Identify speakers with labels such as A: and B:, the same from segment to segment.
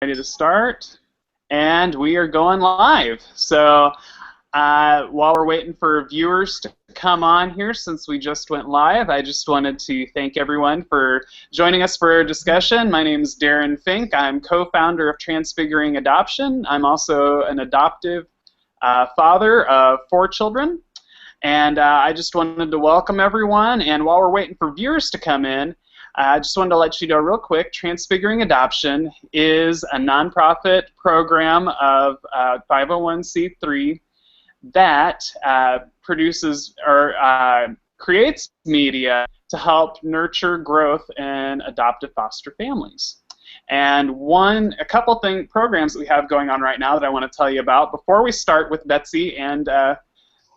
A: Ready to start, and we are going live. So while we're waiting for viewers to come on here, since we just went live, I just wanted to thank everyone for joining us for our discussion. My name is Darren Fink. I'm co-founder of Transfiguring Adoption. I'm also an adoptive father of 4 children, and I just wanted to welcome everyone. And while we're waiting for viewers to come in, I just wanted to let you know real quick, Transfiguring Adoption is a nonprofit program of 501c3 that produces or creates media to help nurture growth in adoptive foster families. And a couple programs that we have going on right now that I want to tell you about before we start with Betsy and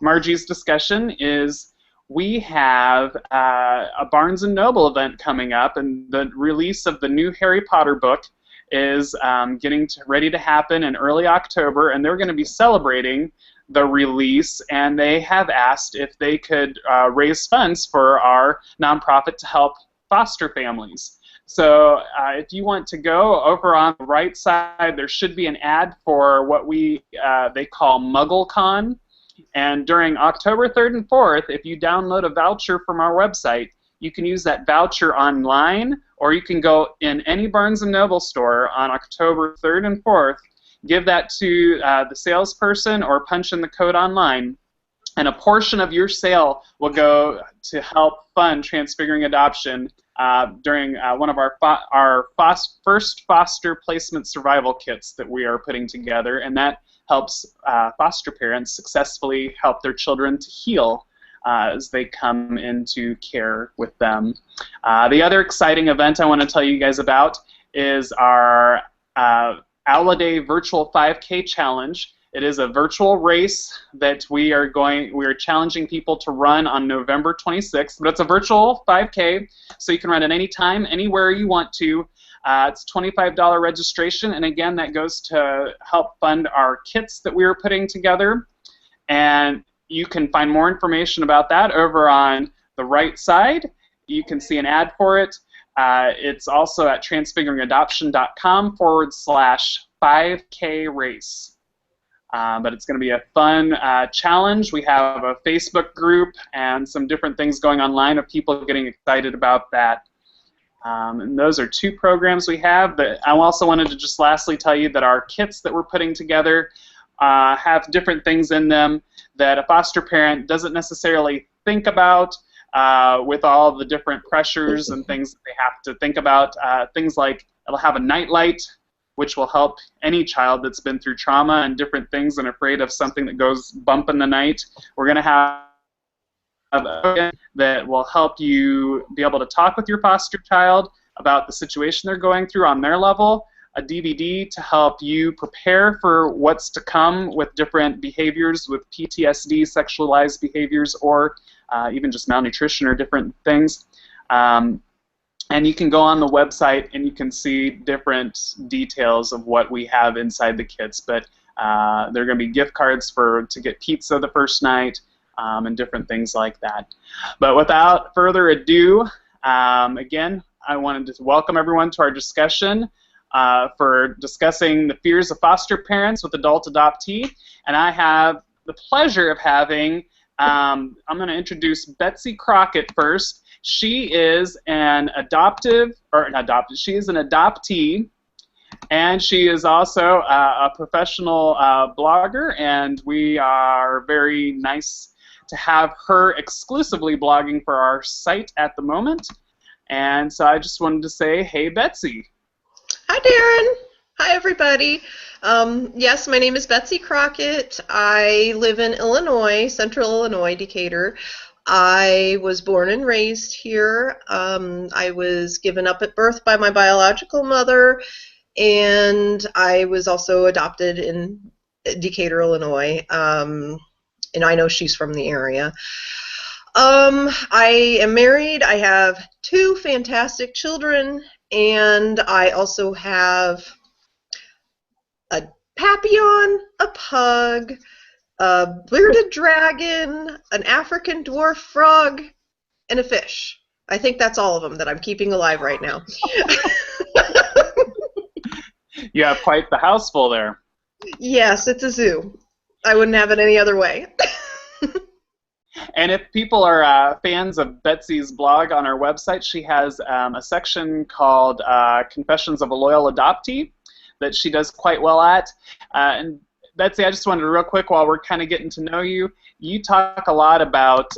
A: Margie's discussion is we have a Barnes & Noble event coming up, and the release of the new Harry Potter book is getting ready to happen in early October, and they're going to be celebrating the release, and they have asked if they could raise funds for our nonprofit to help foster families. So if you want to go, over on the right side, there should be an ad for what they call MuggleCon. And during October 3rd and 4th, if you download a voucher from our website, you can use that voucher online, or you can go in any Barnes & Noble store on October 3rd and 4th, give that to the salesperson, or punch in the code online, and a portion of your sale will go to help fund Transfiguring Adoption during one of our first foster placement survival kits that we are putting together, and that helps foster parents successfully help their children to heal as they come into care with them. The other exciting event I want to tell you guys about is our Day Virtual 5K Challenge. It is a virtual race that we are challenging people to run on November 26th, but it's a virtual 5K, so you can run at any time, anywhere you want to. It's $25 registration, and again, that goes to help fund our kits that we are putting together. And you can find more information about that over on the right side. You can see an ad for it. It's also at transfiguringadoption.com/5K race. But it's going to be a fun challenge. We have a Facebook group and some different things going online of people getting excited about that. And those are 2 programs we have. But I also wanted to just lastly tell you that our kits that we're putting together have different things in them that a foster parent doesn't necessarily think about with all the different pressures and things that they have to think about. Things like it'll have a night light, which will help any child that's been through trauma and different things and afraid of something that goes bump in the night. We're going to have that will help you be able to talk with your foster child about the situation they're going through on their level, a DVD to help you prepare for what's to come with different behaviors with PTSD, sexualized behaviors, or even just malnutrition or different things. And you can go on the website and you can see different details of what we have inside the kits. But there are going to be gift cards to get pizza the first night, and different things like that. But without further ado, again, I wanted to welcome everyone to our discussion for discussing the fears of foster parents with adult adoptee. And I have the pleasure of having, I'm going to introduce Betsy Crockett first. She is an she is an adoptee, and she is also a professional blogger, and we are very nice to have her exclusively blogging for our site at the moment. And so I just wanted to say, hey, Betsy.
B: Hi, Darren. Hi, everybody. Yes, my name is Betsy Crockett. I live in Illinois, Central Illinois, Decatur. I was born and raised here. I was given up at birth by my biological mother, and I was also adopted in Decatur, Illinois. And I know she's from the area. I am married. I have 2 fantastic children, and I also have a papillon, a pug, a bearded dragon, an African dwarf frog, and a fish. I think that's all of them that I'm keeping alive right now.
A: You have quite the house full there.
B: Yes, it's a zoo. I wouldn't have it any other way.
A: And if people are fans of Betsy's blog on our website, she has a section called Confessions of a Loyal Adoptee that she does quite well at. And Betsy, I just wanted to real quick, while we're kind of getting to know you, you talk a lot about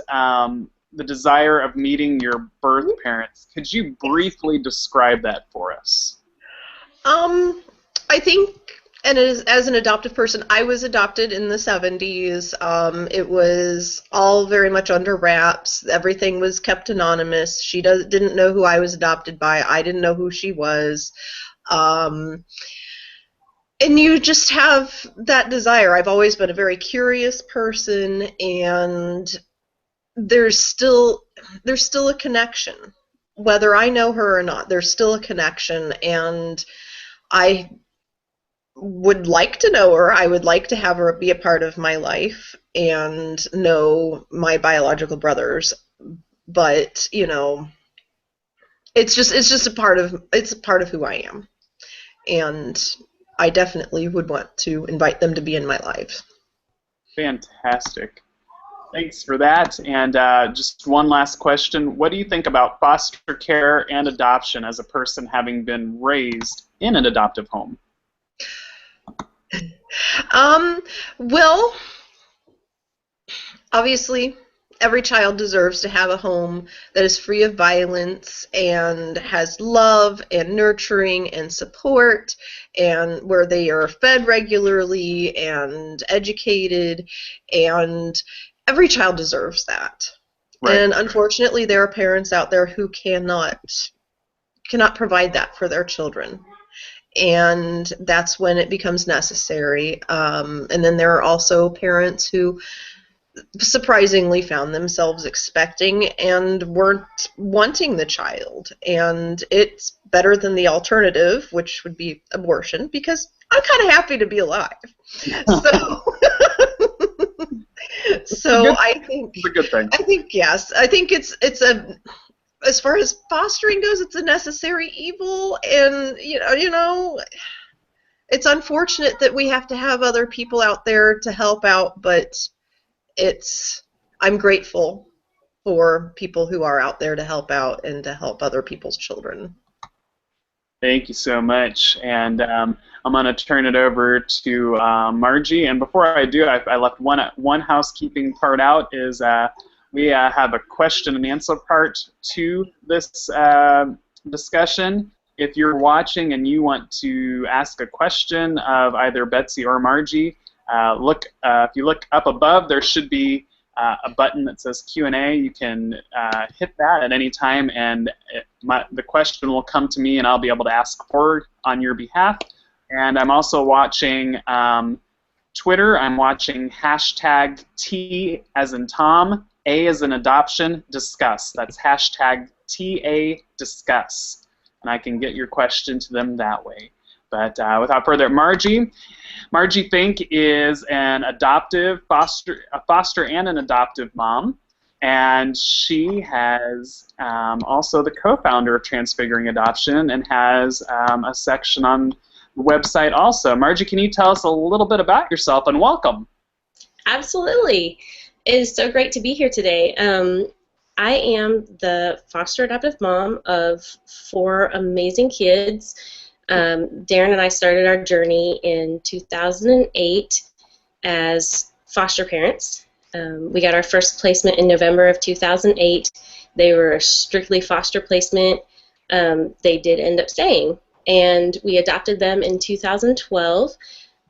A: the desire of meeting your birth parents. Could you briefly describe that for us?
B: I think, and as an adoptive person, I was adopted in the 70s. It was all very much under wraps. Everything was kept anonymous. She didn't know who I was adopted by. I didn't know who she was. And you just have that desire. I've always been a very curious person, and there's still a connection. Whether I know her or not, there's still a connection, and I would like to know her. I would like to have her be a part of my life and know my biological brothers. But, you know, it's just a part of who I am. And I definitely would want to invite them to be in my life.
A: Fantastic. Thanks for that. And just one last question. What do you think about foster care and adoption as a person having been raised in an adoptive home?
B: Well, obviously, every child deserves to have a home that is free of violence and has love and nurturing and support, and where they are fed regularly and educated, and every child deserves that. Right. And unfortunately, there are parents out there who cannot provide that for their children. And that's when it becomes necessary. And then there are also parents who surprisingly found themselves expecting and weren't wanting the child. And it's better than the alternative, which would be abortion, because I'm kind of happy to be alive. So I think
A: it's a good thing.
B: I think yes. I think it's a, as far as fostering goes, it's a necessary evil, and you know, it's unfortunate that we have to have other people out there to help out, but I'm grateful for people who are out there to help out and to help other people's children.
A: Thank you so much, and I'm going to turn it over to Margie. And before I do, I left one housekeeping part out. Is we have a question and answer part to this discussion. If you're watching and you want to ask a question of either Betsy or Margie, if you look up above, there should be a button that says Q&A. You can hit that at any time, and the question will come to me, and I'll be able to ask for it on your behalf. And I'm also watching Twitter. I'm watching hashtag T as in Tom, A as in adoption, discuss. That's hashtag TA discuss. And I can get your question to them that way. But without further, Margie Fink is a foster and an adoptive mom, and she has also the co-founder of Transfiguring Adoption and has a section on the website also. Margie, can you tell us a little bit about yourself, and welcome?
C: Absolutely. It is so great to be here today. I am the foster-adoptive mom of 4 amazing kids. Darren and I started our journey in 2008 as foster parents. We got our first placement in November of 2008. They were a strictly foster placement. They did end up staying, and we adopted them in 2012.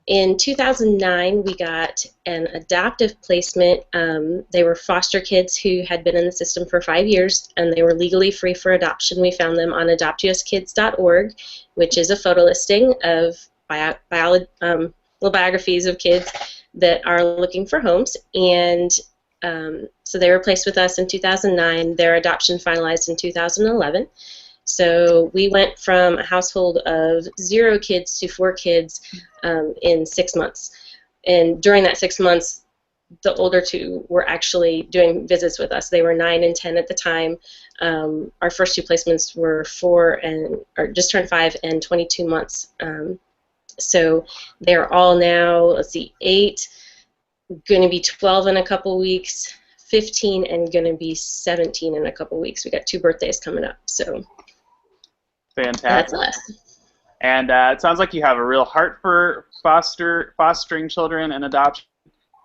C: In 2009, we got an adoptive placement. They were foster kids who had been in the system for 5 years, and they were legally free for adoption. We found them on adoptuskids.org, which is a photo listing of little biographies of kids that are looking for homes. And so they were placed with us in 2009. Their adoption finalized in 2011. So we went from a household of 0 kids to 4 kids in 6 months. And during that 6 months, the older 2 were actually doing visits with us. They were 9 and 10 at the time. Our first 2 placements were 4 or just turned 5 and 22 months. So they're all now, let's see, 8, going to be 12 in a couple weeks, 15, and going to be 17 in a couple weeks. We got 2 birthdays coming up, so
A: Fantastic.
C: that's us.
A: And it sounds like you have a real heart for fostering children and adoption.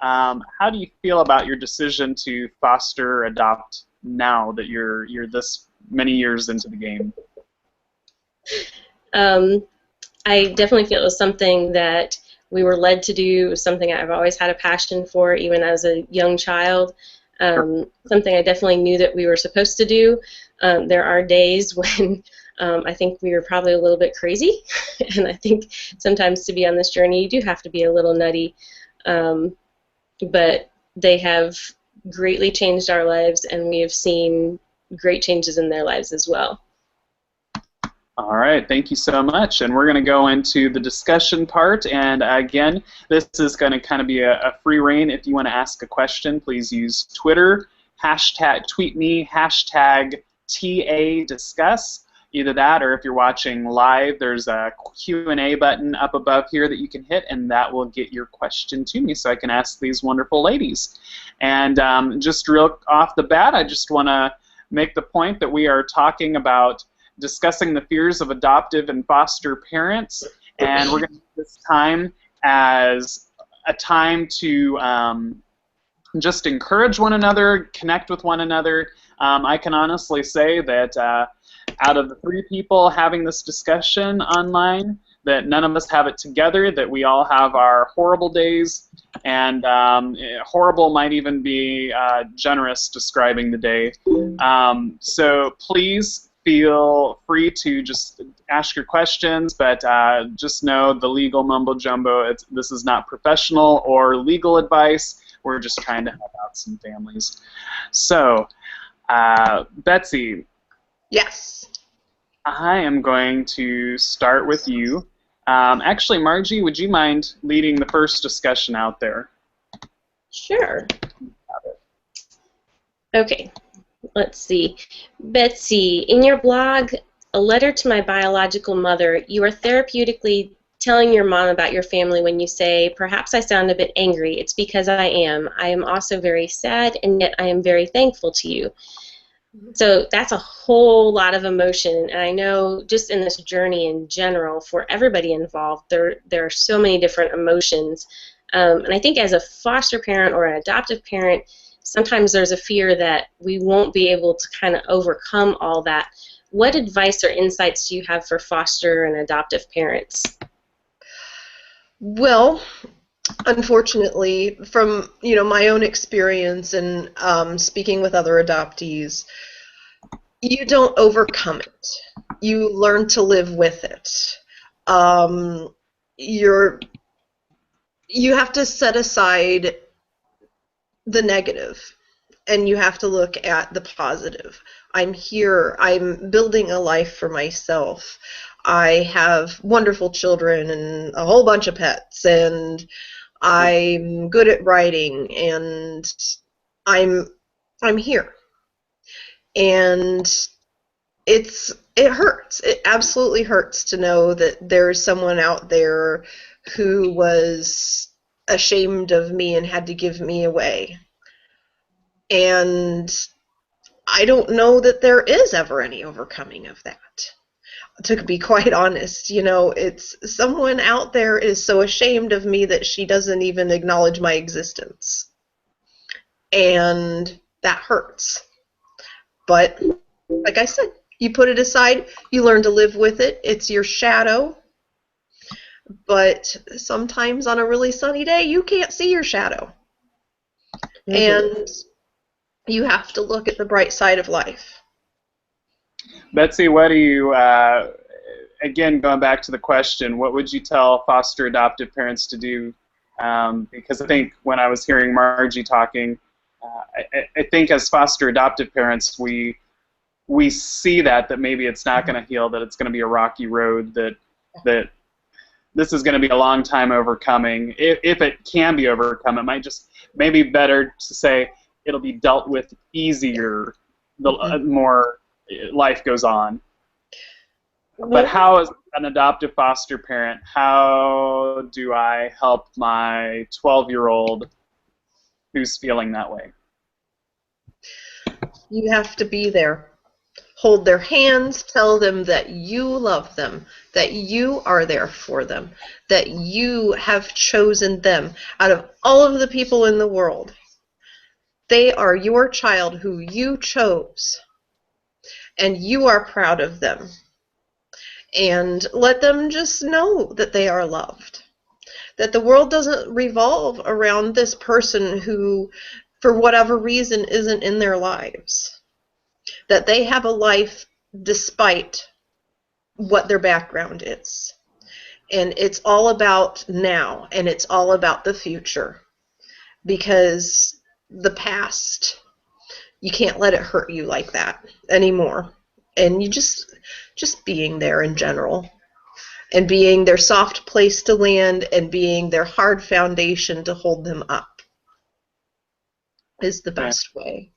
A: How do you feel about your decision to foster adopt now that you're this many years into the game?
C: I definitely feel it was something that we were led to do. It was something I've always had a passion for, even as a young child. Something I definitely knew that we were supposed to do. There are days when I think we were probably a little bit crazy, and I think sometimes to be on this journey you do have to be a little nutty. But they have greatly changed our lives, and we have seen great changes in their lives as well.
A: All right, thank you so much. And we're going to go into the discussion part. And again, this is going to kind of be a free reign. If you want to ask a question, please use Twitter, tweet me, #TA discuss. Either that, or if you're watching live, there's a Q&A button up above here that you can hit, and that will get your question to me so I can ask these wonderful ladies. And just real off the bat, I just want to make the point that we are talking about discussing the fears of adoptive and foster parents, and we're going to use this time as a time to just encourage one another, connect with one another. I can honestly say that out of the 3 people having this discussion online, that none of us have it together, that we all have our horrible days, and horrible might even be generous describing the day. So please feel free to just ask your questions, but just know the legal mumbo-jumbo, this is not professional or legal advice. We're just trying to help out some families. So, Betsy.
B: Yes.
A: I am going to start with you. Actually, Margie, would you mind leading the first discussion out there?
C: Sure. Okay, let's see. Betsy, in your blog, A Letter to My Biological Mother, you are therapeutically telling your mom about your family when you say, perhaps I sound a bit angry. It's because I am. I am also very sad, and yet I am very thankful to you. So that's a whole lot of emotion, and I know just in this journey in general, for everybody involved, there are so many different emotions. And I think as a foster parent or an adoptive parent, sometimes there's a fear that we won't be able to kind of overcome all that. What advice or insights do you have for foster and adoptive parents?
B: Well, unfortunately, from my own experience and speaking with other adoptees, you don't overcome it. You learn to live with it. You have to set aside the negative, and you have to look at the positive. I'm here. I'm building a life for myself. I have wonderful children and a whole bunch of pets, and I'm good at writing, and I'm here. And it hurts. It absolutely hurts to know that there's someone out there who was ashamed of me and had to give me away. And I don't know that there is ever any overcoming of that. To be quite honest, it's someone out there is so ashamed of me that she doesn't even acknowledge my existence. And that hurts. But, like I said, you put it aside, you learn to live with it. It's your shadow. But sometimes on a really sunny day, you can't see your shadow. Mm-hmm. And you have to look at the bright side of life.
A: Betsy, what do you, again, going back to the question, what would you tell foster adoptive parents to do? Because I think when I was hearing Margie talking, I think as foster adoptive parents, we see that maybe it's not going to heal, that it's going to be a rocky road, that this is going to be a long time overcoming. If it can be overcome, it might just maybe better to say it'll be dealt with easier the more life goes on. But how, as an adoptive foster parent, how do I help my 12-year-old who's feeling that way?
B: You have to be there. Hold their hands, tell them that you love them, that you are there for them, that you have chosen them out of all of the people in the world. They are your child who you chose, and you are proud of them. And let them just know that they are loved, that the world doesn't revolve around this person who, for whatever reason, isn't in their lives, that they have a life despite what their background is. And it's all about now, and it's all about the future, because the past, you can't let it hurt you like that anymore. And you just being there in general, and being their soft place to land, and being their hard foundation to hold them up is the best way.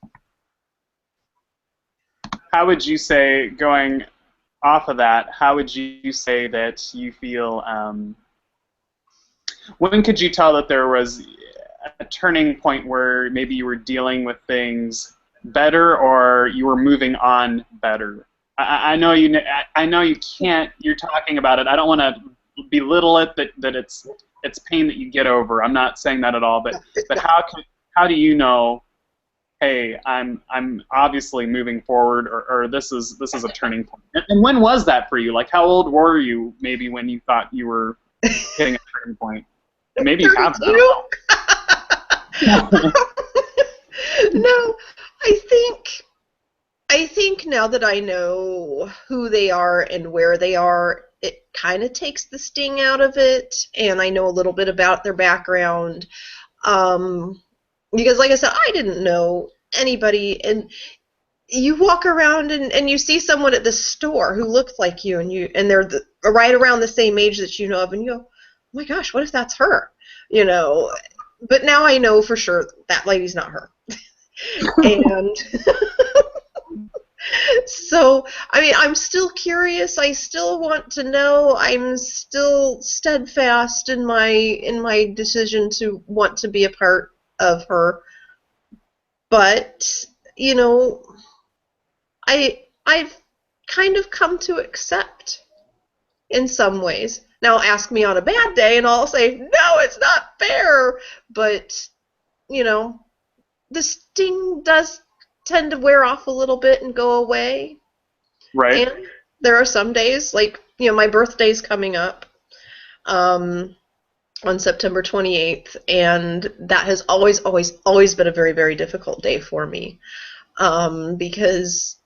A: How would you say, going off of that, how would you say that you feel, when could you tell that there was a turning point where maybe you were dealing with things better, or you were moving on better? I know you can't. You're talking about it. I don't want to belittle it. That it's pain that you get over. I'm not saying that at all. But how do you know? Hey, I'm obviously moving forward, or this is a turning point. And when was that for you? Like, how old were you maybe when you thought you were hitting a turning point? Maybe you have now.
B: No, I think now that I know who they are and where they are, it kind of takes the sting out of it, and I know a little bit about their background. Because, like I said, I didn't know anybody, and you walk around and you see someone at the store who looks like you, and they're right around the same age that you know of, and you go, oh my gosh, what if that's her? You know. But now I know for sure that lady's not her. And so, I mean, I'm still curious. I still want to know. I'm still steadfast in my decision to want to be a part of her. But, you know, I've kind of come to accept in some ways. Now, ask me on a bad day, and I'll say, no, it's not fair. But, you know, the sting does tend to wear off a little bit and go away.
A: Right.
B: And there are some days, like, you know, my birthday's coming up on September 28th, and that has always been a very, very difficult day for me, because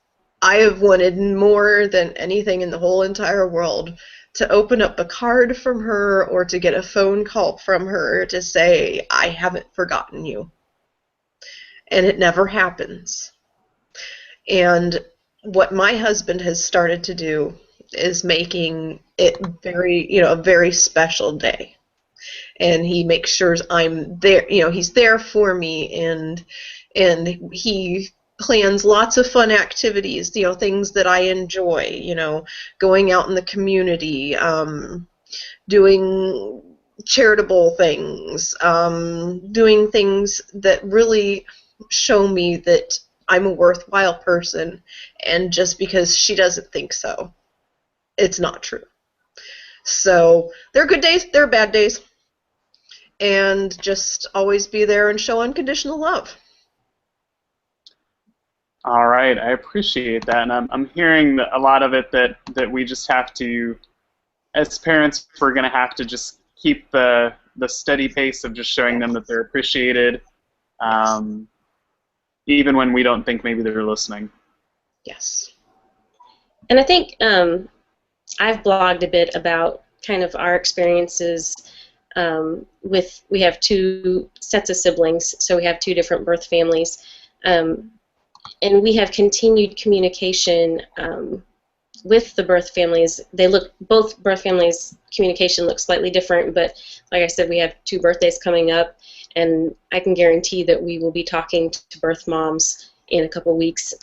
B: I have wanted more than anything in the whole entire world to open up a card from her, or to get a phone call from her to say, I haven't forgotten you. And it never happens. And what my husband has started to do is making it a very special day. And he makes sure I'm there, you know, he's there for me, and he plans lots of fun activities, you know, things that I enjoy, you know, going out in the community, doing charitable things, doing things that really show me that I'm a worthwhile person, and just because she doesn't think so, it's not true. So there are good days, there are bad days, and just always be there and show unconditional love.
A: All right, I appreciate that, and I'm hearing a lot of it that we just have to, as parents, we're going to have to just keep the steady pace of just showing them that they're appreciated, even when we don't think maybe they're listening.
B: Yes.
C: And I think I've blogged a bit about kind of our experiences we have two sets of siblings, so we have two different birth families. And we have continued communication with the birth families. Both birth families' communication looks slightly different, but like I said, we have two birthdays coming up, and I can guarantee that we will be talking to birth moms in a couple weeks,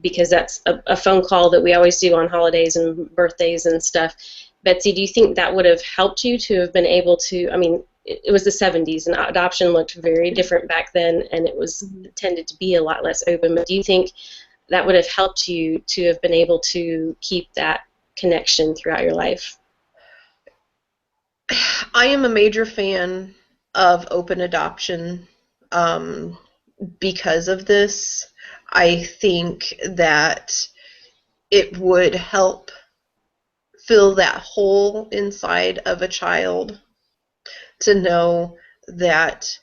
C: because that's a phone call that we always do on holidays and birthdays and stuff. Betsy, do you think that would have helped you to have been able to, I mean, it was the 70s, and adoption looked very different back then, and it was tended to be a lot less open, but do you think that would have helped you to have been able to keep that connection throughout your life?
B: I am a major fan of open adoption because of this. I think that it would help fill that hole inside of a child to know that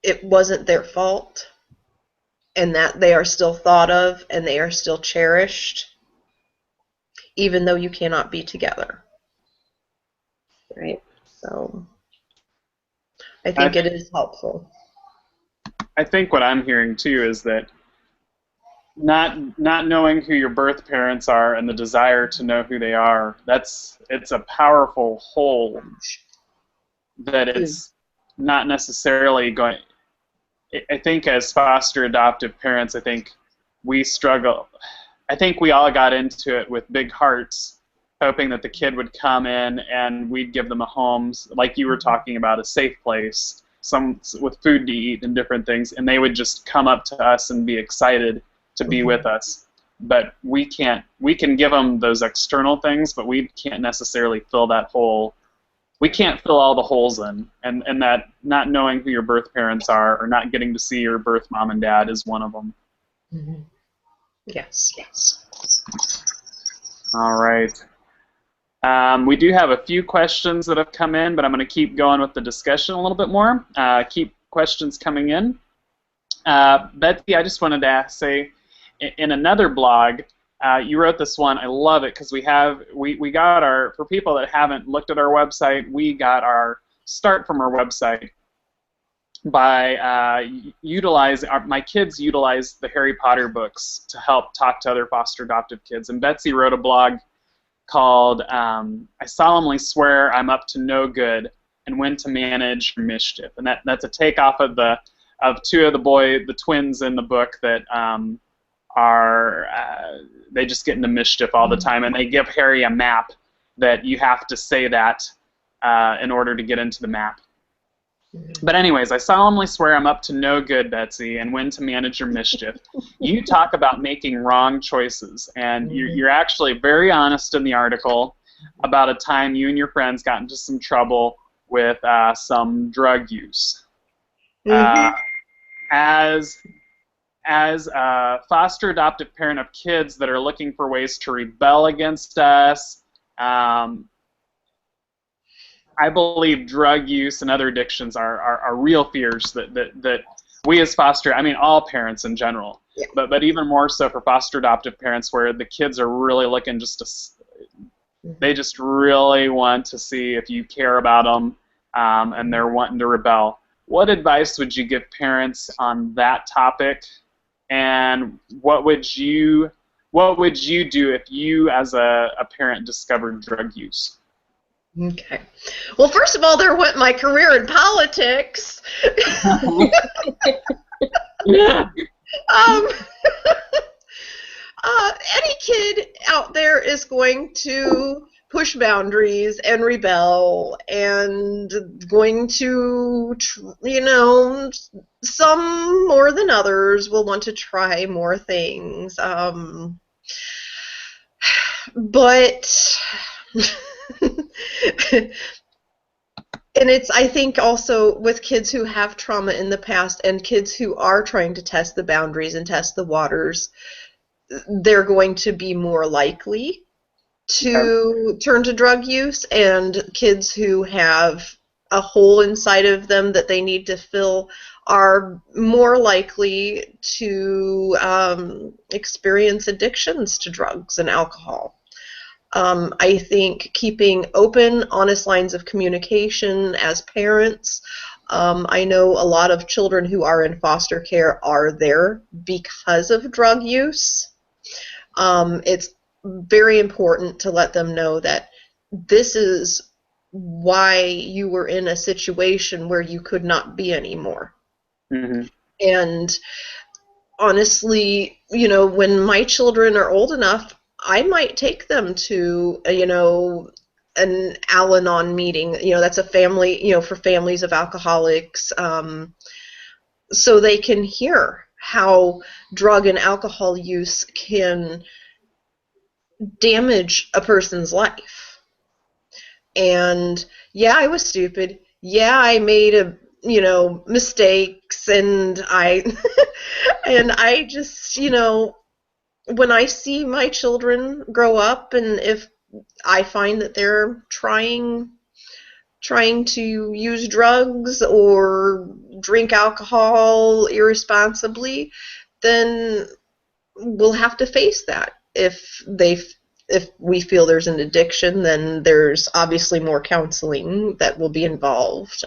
B: it wasn't their fault and that they are still thought of and they are still cherished, even though you cannot be together.
C: Right.
B: So I think it is helpful.
A: I think what I'm hearing too is that not knowing who your birth parents are and the desire to know who they are, it's a powerful hole that it's not necessarily going. I think as foster adoptive parents, I think we struggle. I think we all got into it with big hearts, hoping that the kid would come in and we'd give them a home, like you were talking about, a safe place, some with food to eat and different things, and they would just come up to us and be excited to be with us. But we can't. We can give them those external things, but we can't necessarily fill that hole. We can't fill all the holes in, and that not knowing who your birth parents are or not getting to see your birth mom and dad is one of them.
B: Mm-hmm. Yes.
A: All right. We do have a few questions that have come in, but I'm going to keep going with the discussion a little bit more. Keep questions coming in. Betsy, I just wanted to say, in another blog, you wrote this one. I love it because we got our, for people that haven't looked at our website, we got our start from our website by my kids utilize the Harry Potter books to help talk to other foster adoptive kids. And Betsy wrote a blog called I solemnly swear I'm up to no good and when to manage mischief. And that's a takeoff of two of the twins in the book that they just get into mischief all the time, and they give Harry a map that you have to say that in order to get into the map. But anyways, I solemnly swear I'm up to no good, Betsy, and when to manage your mischief. You talk about making wrong choices, and you're actually very honest in the article about a time you and your friends got into some trouble with some drug use. As a foster adoptive parent of kids that are looking for ways to rebel against us, I believe drug use and other addictions are real fears that we as all parents in general, but even more so for foster adoptive parents, where the kids are really looking they just really want to see if you care about them, and they're wanting to rebel. What advice would you give parents on that topic, and what would you do if you as a parent discovered drug use?
B: Okay. Well, first of all, there went my career in politics. Any kid out there is going to push boundaries and rebel, and going to, some more than others will want to try more things. But and I think also with kids who have trauma in the past and kids who are trying to test the boundaries and test the waters, they're going to be more likely to turn to drug use, and kids who have a hole inside of them that they need to fill are more likely to experience addictions to drugs and alcohol. I think keeping open, honest lines of communication as parents. I know a lot of children who are in foster care are there because of drug use. It's very important to let them know that this is why you were in a situation where you could not be anymore. Mm-hmm. And honestly, when my children are old enough, I might take them to, an Al-Anon meeting. That's a family, for families of alcoholics, so they can hear how drug and alcohol use can damage a person's life. And yeah, I was stupid. Yeah, I made mistakes, and I and I just, when I see my children grow up, and if I find that they're trying to use drugs or drink alcohol irresponsibly, then we'll have to face that. If we feel there's an addiction, then there's obviously more counseling that will be involved.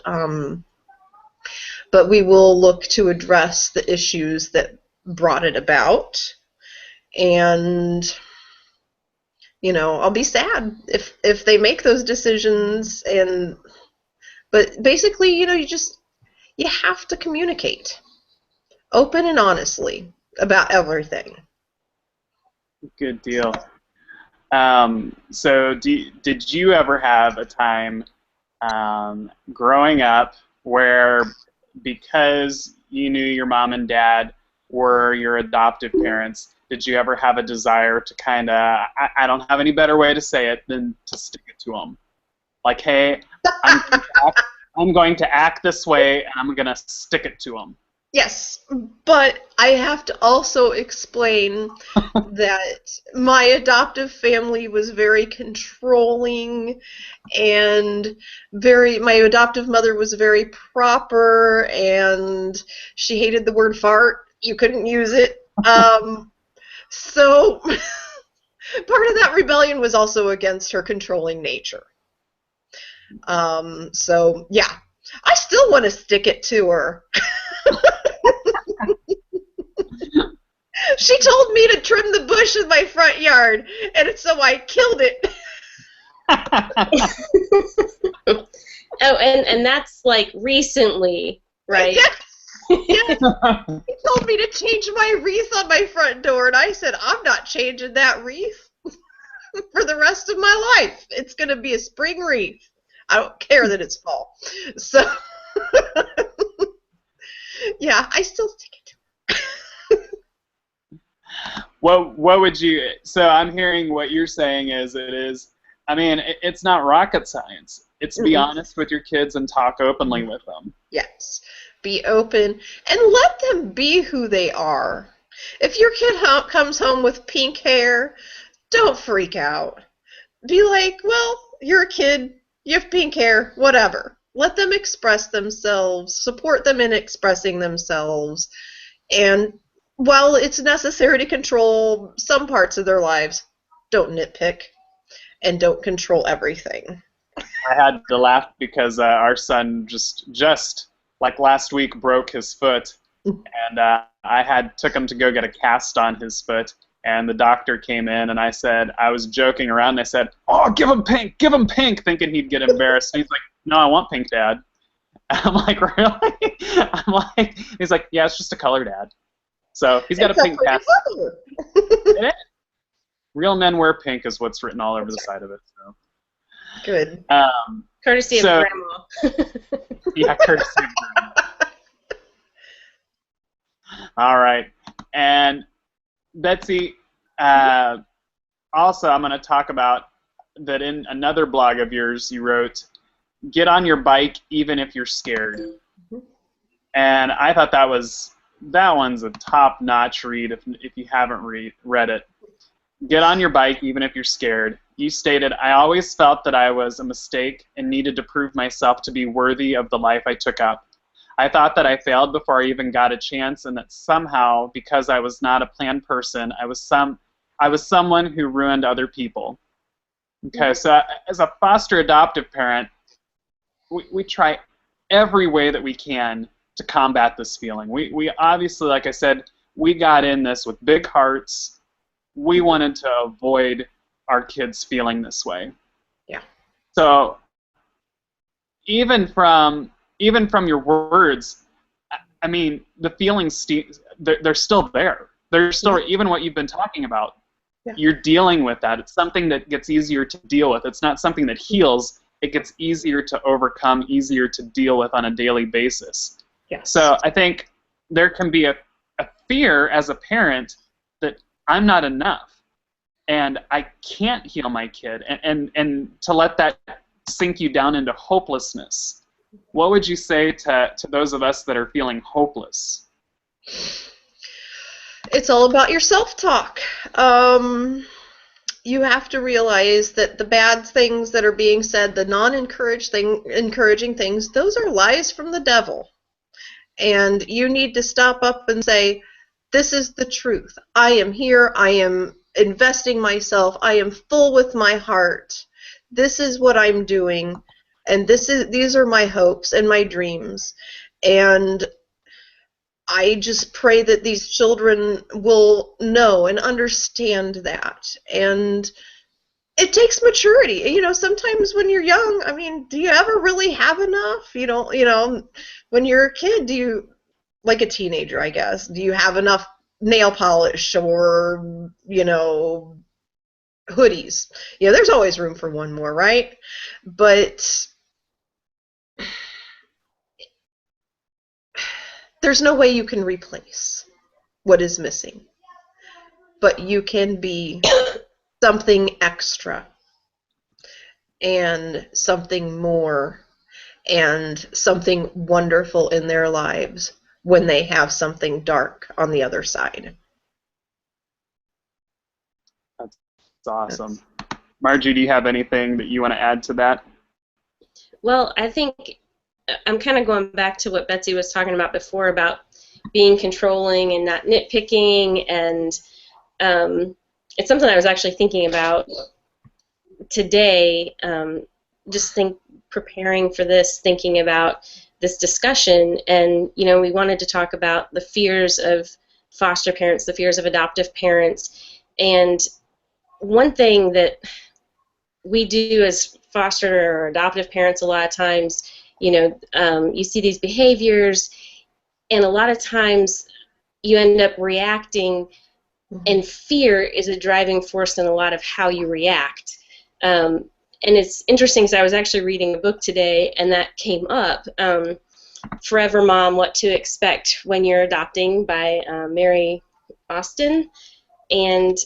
B: But we will look to address the issues that brought it about. And I'll be sad if they make those decisions. But basically, you have to communicate open and honestly about everything.
A: Good deal. So did you ever have a time growing up where, because you knew your mom and dad were your adoptive parents, did you ever have a desire to kind of, I don't have any better way to say it than to stick it to them? Like, hey, I'm going to act this way, and I'm going to stick it to them.
B: Yes, but I have to also explain that my adoptive family was very controlling, and my adoptive mother was very proper, and she hated the word fart. You couldn't use it. So part of that rebellion was also against her controlling nature. So yeah, I still want to stick it to her. She told me to trim the bush in my front yard, and so I killed it.
C: Oh, and that's like recently, right?
B: Yes. Yes. He told me to change my wreath on my front door, and I said, I'm not changing that wreath for the rest of my life. It's going to be a spring wreath. I don't care that it's fall. So, yeah, I still stick it to her.
A: What would you, so I'm hearing what you're saying is it's not rocket science. It's be honest with your kids and talk openly with them.
B: Yes. Be open and let them be who they are. If your kid comes home with pink hair, don't freak out. Be like, well, you're a kid, you have pink hair, whatever. Let them express themselves, support them in expressing themselves, and while it's necessary to control some parts of their lives, don't nitpick and don't control everything.
A: I had to laugh because our son just like last week broke his foot, and I took him to go get a cast on his foot, and the doctor came in, and I was joking around, and I said, oh, give him pink, thinking he'd get embarrassed. And he's like, no, I want pink, Dad. And I'm like, really? He's like, yeah, it's just a color, Dad. So he's got a pink cast. Real men wear pink is what's written all over the side of it. So.
B: Good.
C: Courtesy of Grandma.
A: Yeah, courtesy of Grandma. All right. And Betsy, also I'm going to talk about that in another blog of yours you wrote, get on your bike even if you're scared. Mm-hmm. And I thought that one's a top-notch read if you haven't read it. Get on your bike even if you're scared. You stated, I always felt that I was a mistake and needed to prove myself to be worthy of the life I took up. I thought that I failed before I even got a chance, and that somehow, because I was not a planned person, I was someone who ruined other people. Okay, so as a foster adoptive parent, we try every way that we can to combat this feeling. We obviously, like I said, we got in this with big hearts. We wanted to avoid our kids feeling this way.
B: Yeah.
A: So even from your words, I mean, the feelings, they're still there. They're still, even what you've been talking about, you're dealing with that. It's something that gets easier to deal with. It's not something that heals. It gets easier to overcome, easier to deal with on a daily basis.
B: Yes.
A: So I think there can be a fear as a parent that I'm not enough and I can't heal my kid, and to let that sink you down into hopelessness. What would you say to those of us that are feeling hopeless?
B: It's all about your self-talk. You have to realize that the bad things that are being said, the encouraging things, those are lies from the devil. And you need to stop up and say, this is the truth. I am here. I am investing myself. I am full with my heart. This is what I'm doing. And these are my hopes and my dreams. And I just pray that these children will know and understand that. And it takes maturity. You know, sometimes when you're young, I mean, do you ever really have enough? You know, when you're a kid, do you, like a teenager, I guess, do you have enough nail polish or, you know, hoodies? Yeah, there's always room for one more, right? But there's no way you can replace what is missing. But you can be something extra and something more and something wonderful in their lives when they have something dark on the other side.
A: That's awesome. Margie, do you have anything that you want to add to that?
C: Well, I think I'm kind of going back to what Betsy was talking about before about being controlling and not nitpicking, and it's something I was actually thinking about today, preparing for this, thinking about this discussion, and you know, we wanted to talk about the fears of foster parents, the fears of adoptive parents, and one thing that we do as foster or adoptive parents a lot of times, you know, you see these behaviors, and a lot of times you end up reacting, and fear is a driving force in a lot of how you react. And it's interesting because I was actually reading a book today, and that came up, Forever Mom, What to Expect When You're Adopting by Mary Austin, and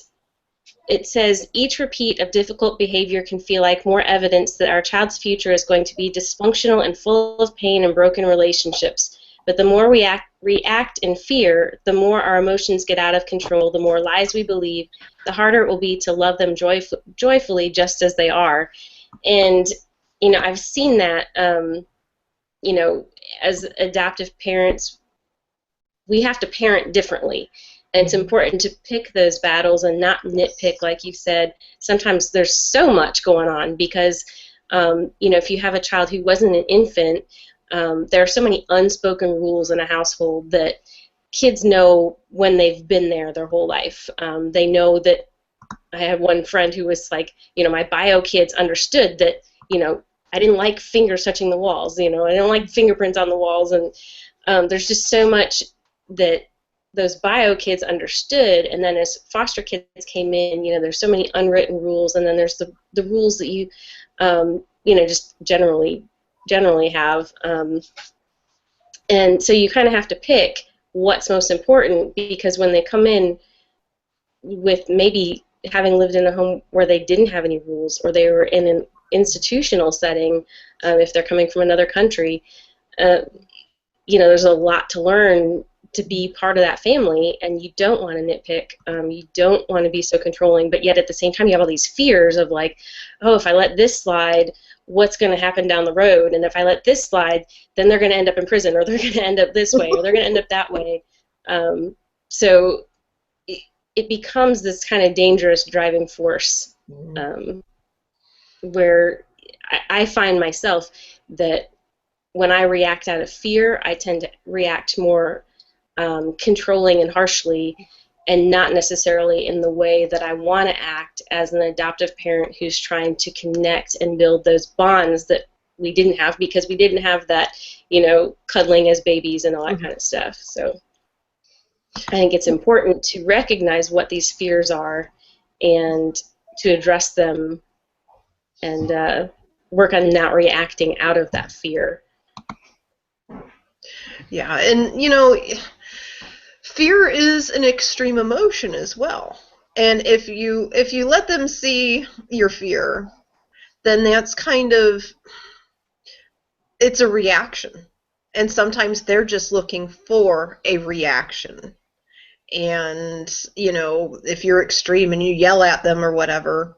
C: it says, each repeat of difficult behavior can feel like more evidence that our child's future is going to be dysfunctional and full of pain and broken relationships. But the more we react in fear, the more our emotions get out of control, the more lies we believe, the harder it will be to love them joyfully just as they are. And, you know, I've seen that, you know, as adoptive parents, we have to parent differently. And it's important to pick those battles and not nitpick, like you said. Sometimes there's so much going on because, you know, if you have a child who wasn't an infant, there are so many unspoken rules in a household that kids know when they've been there their whole life. They know that. I had one friend who was like, you know, my bio kids understood that, you know, I didn't like fingers touching the walls, you know, I didn't like fingerprints on the walls, and there's just so much that those bio kids understood, and then as foster kids came in, you know, there's so many unwritten rules, and then there's the rules that you, you know, just generally have, and so you kind of have to pick what's most important, because when they come in with maybe having lived in a home where they didn't have any rules, or they were in an institutional setting, if they're coming from another country, you know, there's a lot to learn to be part of that family, and you don't want to nitpick, you don't want to be so controlling, but yet at the same time you have all these fears of like, oh, if I let this slide, what's going to happen down the road, and if I let this slide, then they're going to end up in prison, or they're going to end up this way, or they're going to end up that way. So it becomes this kind of dangerous driving force, where I find myself that when I react out of fear, I tend to react more controlling and harshly, and not necessarily in the way that I want to act as an adoptive parent who's trying to connect and build those bonds that we didn't have because we didn't have that, cuddling as babies and all that kind of stuff. So I think it's important to recognize what these fears are and to address them and work on not reacting out of that fear.
B: Yeah, and fear is an extreme emotion as well. And if you let them see your fear, then that's it's a reaction. And sometimes they're just looking for a reaction. And, if you're extreme and you yell at them or whatever,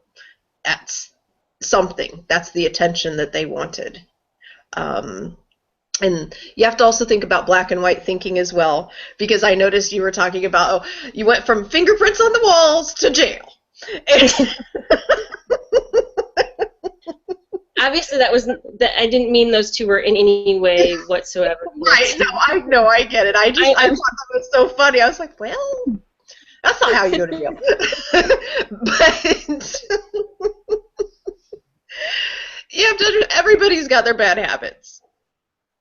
B: that's something. That's the attention that they wanted. And you have to also think about black and white thinking as well, because I noticed you were talking about, you went from fingerprints on the walls to jail.
C: Obviously, that I didn't mean those two were in any way whatsoever.
B: Right? No, I get it. I thought that was so funny. I was like, well, that's not how you go to jail. But you have to. Everybody's got their bad habits,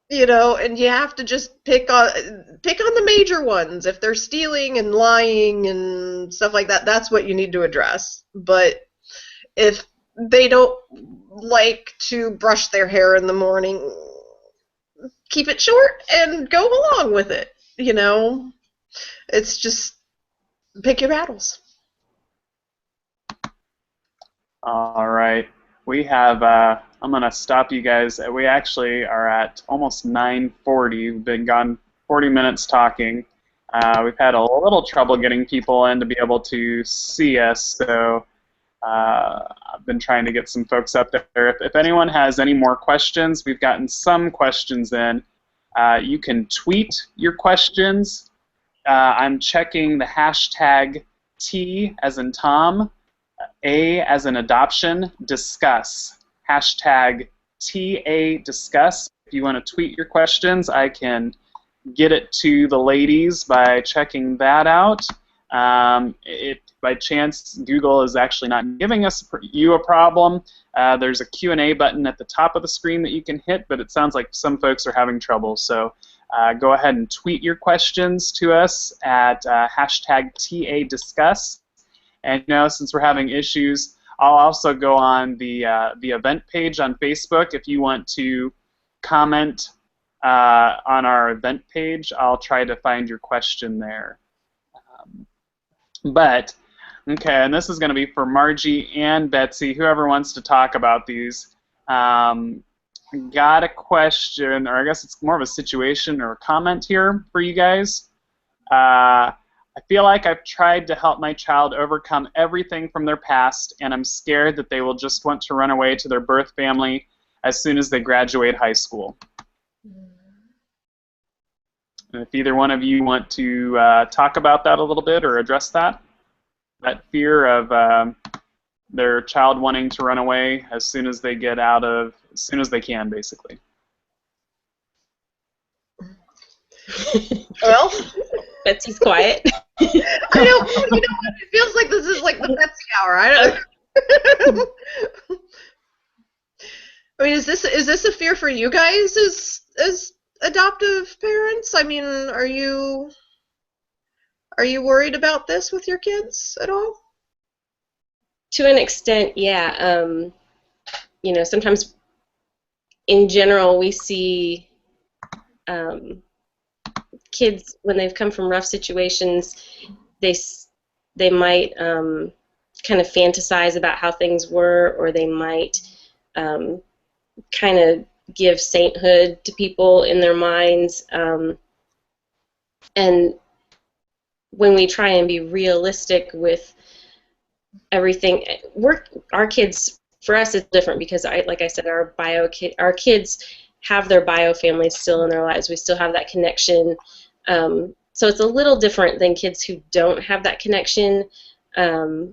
B: and you have to just pick on the major ones. If they're stealing and lying and stuff like that, that's what you need to address. But if they don't like to brush their hair in the morning, keep it short and go along with it. It's just pick your battles.
A: All right. We have, I'm going to stop you guys. We actually are at almost 9:40. We've been gone 40 minutes talking. We've had a little trouble getting people in to be able to see us, so I've been trying to get some folks up there. If anyone has any more questions, we've gotten some questions in. You can tweet your questions. I'm checking the hashtag T as in Tom, A as in adoption, discuss. Hashtag TA discuss. If you want to tweet your questions, I can get it to the ladies by checking that out. If by chance Google is actually not giving you a problem, there's a Q&A button at the top of the screen that you can hit, but it sounds like some folks are having trouble. So go ahead and tweet your questions to us at hashtag TA discuss. And since we're having issues, I'll also go on the event page on Facebook. If you want to comment on our event page, I'll try to find your question there. Okay, and this is going to be for Margie and Betsy, whoever wants to talk about these. Got a question, or I guess it's more of a situation or a comment here for you guys. I feel like I've tried to help my child overcome everything from their past, and I'm scared that they will just want to run away to their birth family as soon as they graduate high school. And if either one of you want to talk about that a little bit or address that fear of their child wanting to run away as soon as they get out of, as soon as they can, basically.
B: Well,
C: Betsy's quiet.
B: I don't. It feels like this is like the Betsy hour. I don't. I mean, is this a fear for you guys as adoptive parents? I mean, are you worried about this with your kids at all?
C: To an extent, yeah. Sometimes in general we see kids, when they've come from rough situations, they might kind of fantasize about how things were, or they might kind of give sainthood to people in their minds. And when we try and be realistic with everything, our kids, for us, it's different because, like I said, our kids have their bio families still in their lives. We still have that connection. So it's a little different than kids who don't have that connection. A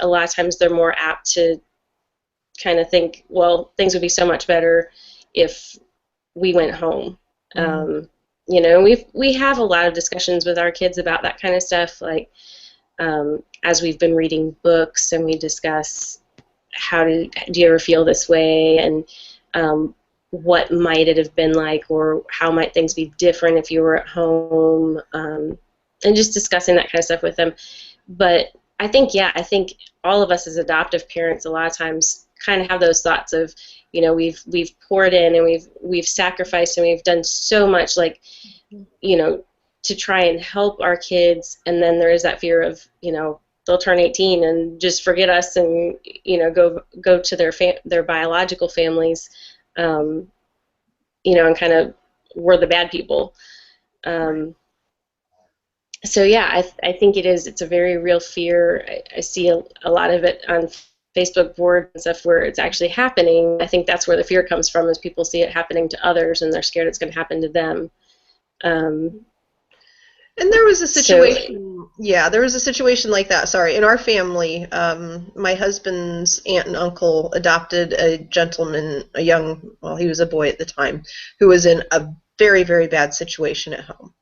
C: lot of times they're more apt to kind of think, well, things would be so much better if we went home. We have a lot of discussions with our kids about that kind of stuff, like as we've been reading books, and we discuss, do you ever feel this way, and what might it have been like, or how might things be different if you were at home, and just discussing that kind of stuff with them. But I think, yeah, I think all of us as adoptive parents a lot of times kind of have those thoughts of, you know, we've poured in and we've sacrificed and we've done so much, like, you know, to try and help our kids, and then there is that fear of, you know, they'll turn 18 and just forget us and, you know, go to their biological families, you know, and kind of we're the bad people. So yeah, I think it's a very real fear. I see a lot of it on Facebook boards and stuff where it's actually happening. I think that's where the fear comes from, is people see it happening to others and they're scared it's going to happen to them.
B: And there was a situation, there was a situation like that, in our family. My husband's aunt and uncle adopted a gentleman, he was a boy at the time, who was in a very, very bad situation at home.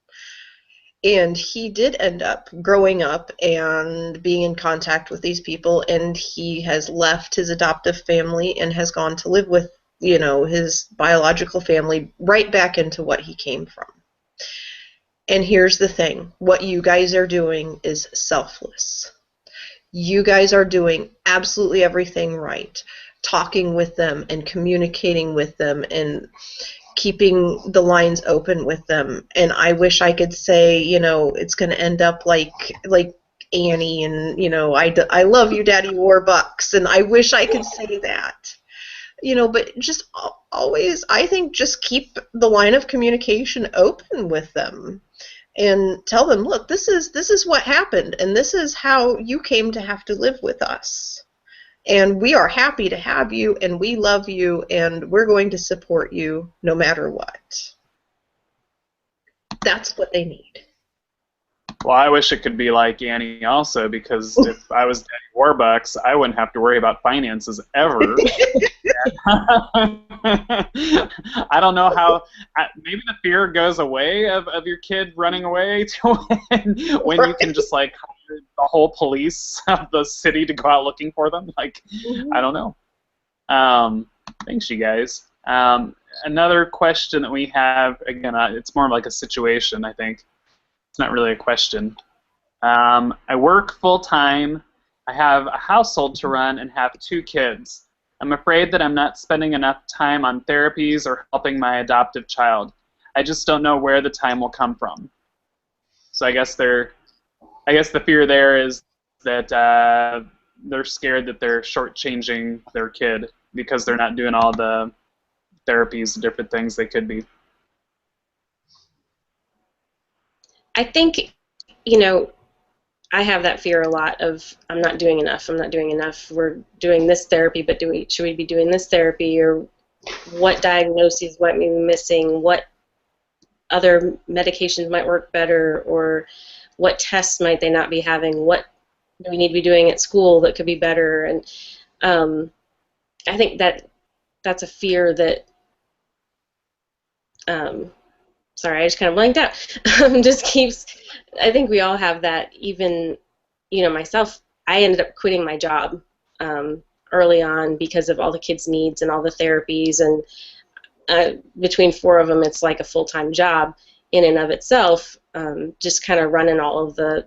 B: And he did end up growing up and being in contact with these people, and he has left his adoptive family and has gone to live with, you know, his biological family right back into what he came from. And here's the thing, what you guys are doing is selfless. You guys are doing absolutely everything right, talking with them and communicating with them and keeping the lines open with them. And I wish I could say, you know, it's going to end up like Annie and, you know, I love you, Daddy Warbucks, and I wish I could say that. You know, but just always, I think, just keep the line of communication open with them and tell them, look, this is what happened, and this is how you came to have to live with us. And we are happy to have you, and we love you, and we're going to support you no matter what. That's what they need.
A: Well, I wish it could be like Annie also, because if I was Daddy Warbucks, I wouldn't have to worry about finances ever. I don't know how. Maybe the fear goes away of your kid running away to when
B: Right.
A: you can just like hire the whole police of the city to go out looking for them. Like, I don't know. Thanks, you guys. Another question that we have, again, it's more like a situation, I think. It's not really a question. I work full-time. I have a household to run and have 2 kids. I'm afraid that I'm not spending enough time on therapies or helping my adoptive child. I just don't know where the time will come from. So I guess the fear there is that they're scared that they're shortchanging their kid because they're not doing all the therapies, the different things they could be.
C: I think, you know, I have that fear a lot of I'm not doing enough. We're doing this therapy, but should we be doing this therapy, or what diagnoses might be missing? What other medications might work better, or what tests might they not be having? What do we need to be doing at school that could be better? And I think that's a fear that. Sorry, I just kind of blanked out. Just keeps. I think we all have that. Even, you know, myself, I ended up quitting my job early on because of all the kids' needs and all the therapies, and between 4 of them, it's like a full-time job in and of itself. Just kind of running all of the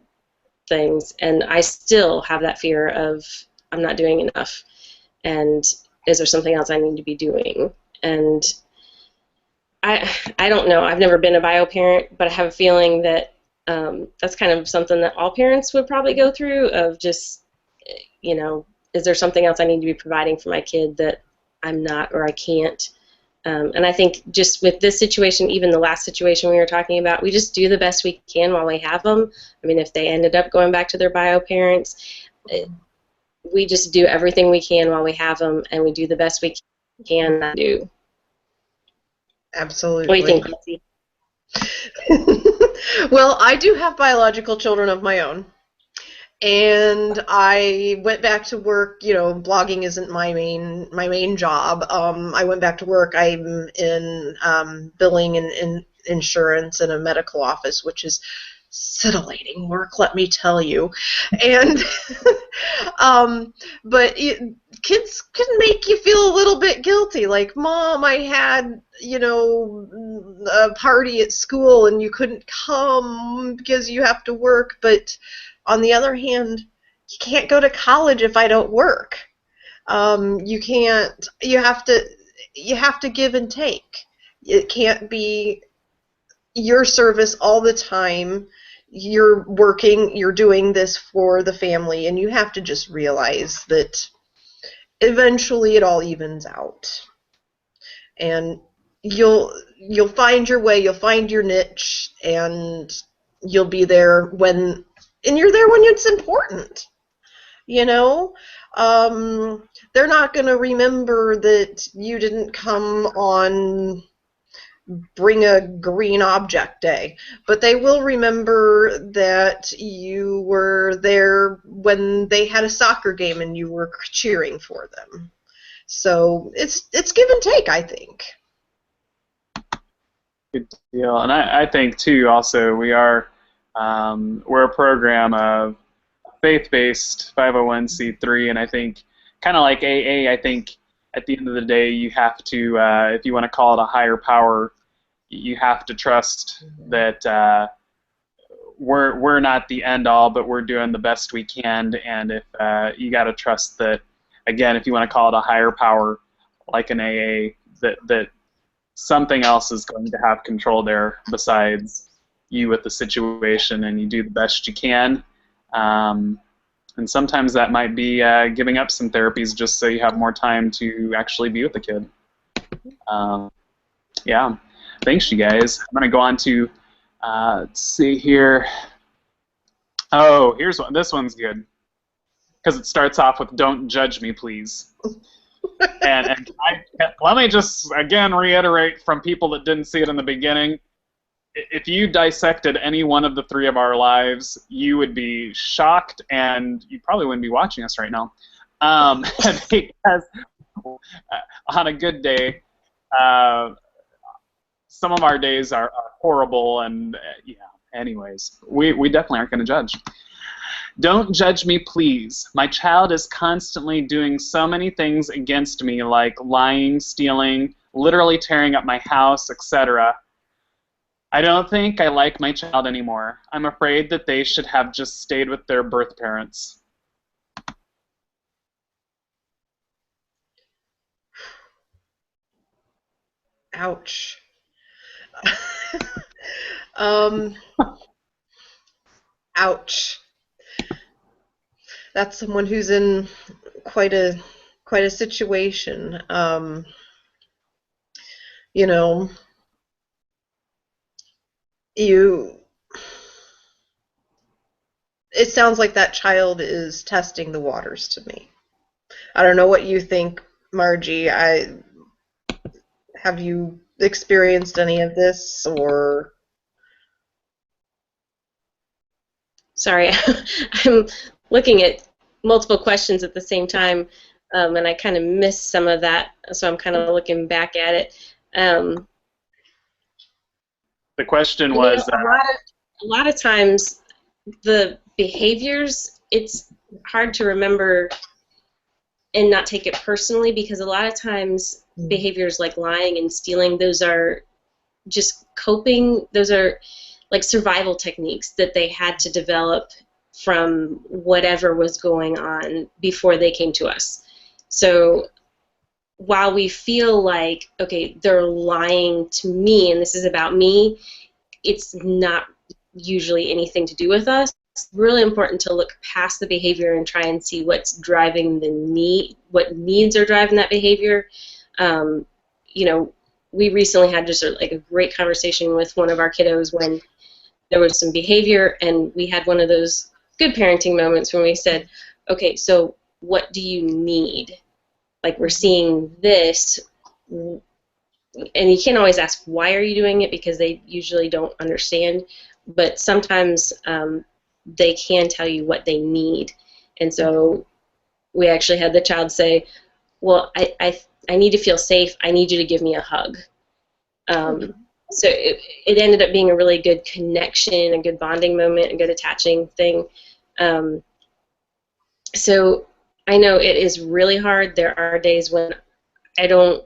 C: things, and I still have that fear of I'm not doing enough, and is there something else I need to be doing? And I don't know. I've never been a bio parent, but I have a feeling that that's kind of something that all parents would probably go through, of just, you know, is there something else I need to be providing for my kid that I'm not, or I can't? And I think just with this situation, even the last situation we were talking about, we just do the best we can while we have them. I mean, if they ended up going back to their bio parents, we just do everything we can while we have them, and we do the best we can do.
B: Absolutely.
C: What do you think, Betsy?
B: Well, I do have biological children of my own, and I went back to work. You know, blogging isn't my main job. I went back to work. I'm in billing and in insurance in a medical office, which is titillating work, let me tell you. And but kids can make you feel a little bit guilty. Like, Mom, I had, a party at school and you couldn't come because you have to work. But on the other hand, you can't go to college if I don't work. You can't. You have to give and take. It can't be your service all the time. You're working, you're doing this for the family, and you have to just realize that eventually it all evens out. And you'll find your way, you'll find your niche, and you'll be there when it's important. They're not going to remember that you didn't come on Bring a Green Object Day, but they will remember that you were there when they had a soccer game and you were cheering for them. So it's give and take, I think.
A: Good deal. And I think too, also, we're a program of faith-based 501c3, and I think kind of like AA, I think at the end of the day you have to, if you want to call it a higher power, you have to trust that we're not the end all, but we're doing the best we can. And if you got to trust that, again, if you want to call it a higher power, like an AA, that something else is going to have control there besides you with the situation, and you do the best you can. And sometimes that might be giving up some therapies just so you have more time to actually be with the kid. Yeah. Thanks, you guys. I'm going to go on to, let's see here. Oh, here's one. This one's good because it starts off with, "Don't judge me, please." and let me just, again, reiterate from people that didn't see it in the beginning. If you dissected any one of the three of our lives, you would be shocked, and you probably wouldn't be watching us right now. Because on a good day, some of our days are horrible, and yeah, anyways, we definitely aren't going to judge. "Don't judge me, please. My child is constantly doing so many things against me, like lying, stealing, literally tearing up my house, etc. I don't think I like my child anymore. I'm afraid that they should have just stayed with their birth parents."
B: Ouch. Ouch. That's someone who's in quite a situation. It sounds like that child is testing the waters to me. I don't know what you think, Margie. Have you experienced any of this, or?
C: Sorry, I'm looking at multiple questions at the same time, and I kind of missed some of that, so I'm kind of looking back at it.
A: The question was...
C: a lot of times, the behaviors, it's hard to remember and not take it personally, because a lot of times behaviors like lying and stealing, those are just coping, those are like survival techniques that they had to develop from whatever was going on before they came to us. So while we feel like, okay, they're lying to me and this is about me, it's not usually anything to do with us. It's really important to look past the behavior and try and see what's driving the need, what needs are driving that behavior. We recently had just a great conversation with one of our kiddos when there was some behavior, and we had one of those good parenting moments when we said, okay, so what do you need? Like, we're seeing this, and you can't always ask why are you doing it, because they usually don't understand, but sometimes they can tell you what they need. And so we actually had the child say, well, I need to feel safe. I need you to give me a hug. So it ended up being a really good connection, a good bonding moment, a good attaching thing. So I know it is really hard. There are days when I don't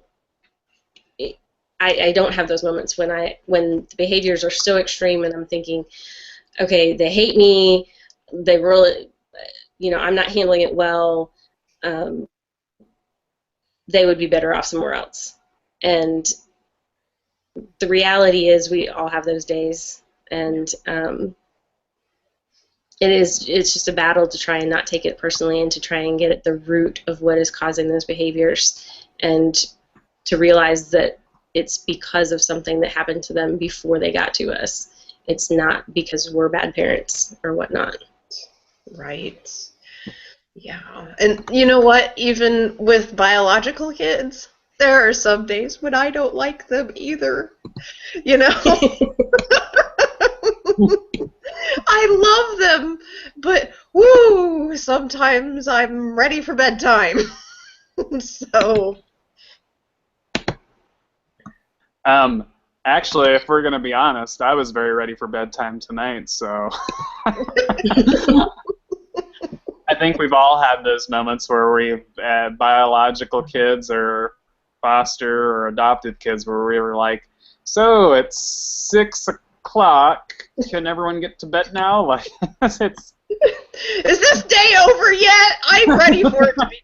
C: have those moments when the behaviors are so extreme and I'm thinking, okay, they hate me, they really, I'm not handling it well. They would be better off somewhere else. And the reality is we all have those days, and it's just a battle to try and not take it personally and to try and get at the root of what is causing those behaviors, and to realize that it's because of something that happened to them before they got to us. It's not because we're bad parents or whatnot.
B: Right. Yeah. And you know what? Even with biological kids, there are some days when I don't like them either. You know? I love them, but woo, sometimes I'm ready for bedtime. So.
A: Actually, if we're gonna be honest, I was very ready for bedtime tonight, so I think we've all had those moments where we've biological kids or foster or adopted kids where we were like, so it's 6 o'clock. Can everyone get to bed now? Like, it's.
B: Is this day over yet? I'm ready for it to be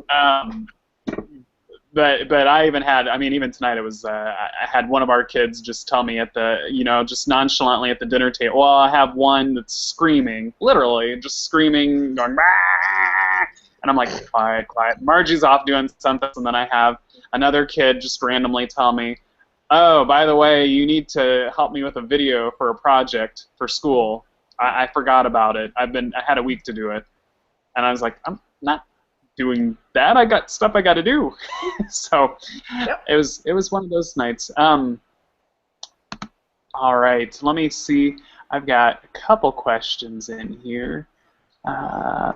B: done.
A: But I even had, even tonight it was, I had one of our kids just tell me just nonchalantly at the dinner table, well, I have one that's screaming, literally, just screaming, going, bah! And I'm like, quiet, quiet. Margie's off doing something, and then I have another kid just randomly tell me, oh, by the way, you need to help me with a video for a project for school. I forgot about it. I had a week to do it. And I was like, I'm not doing that. I got stuff I got to do. So yep. It was one of those nights. All right, let me see. I've got a couple questions in here.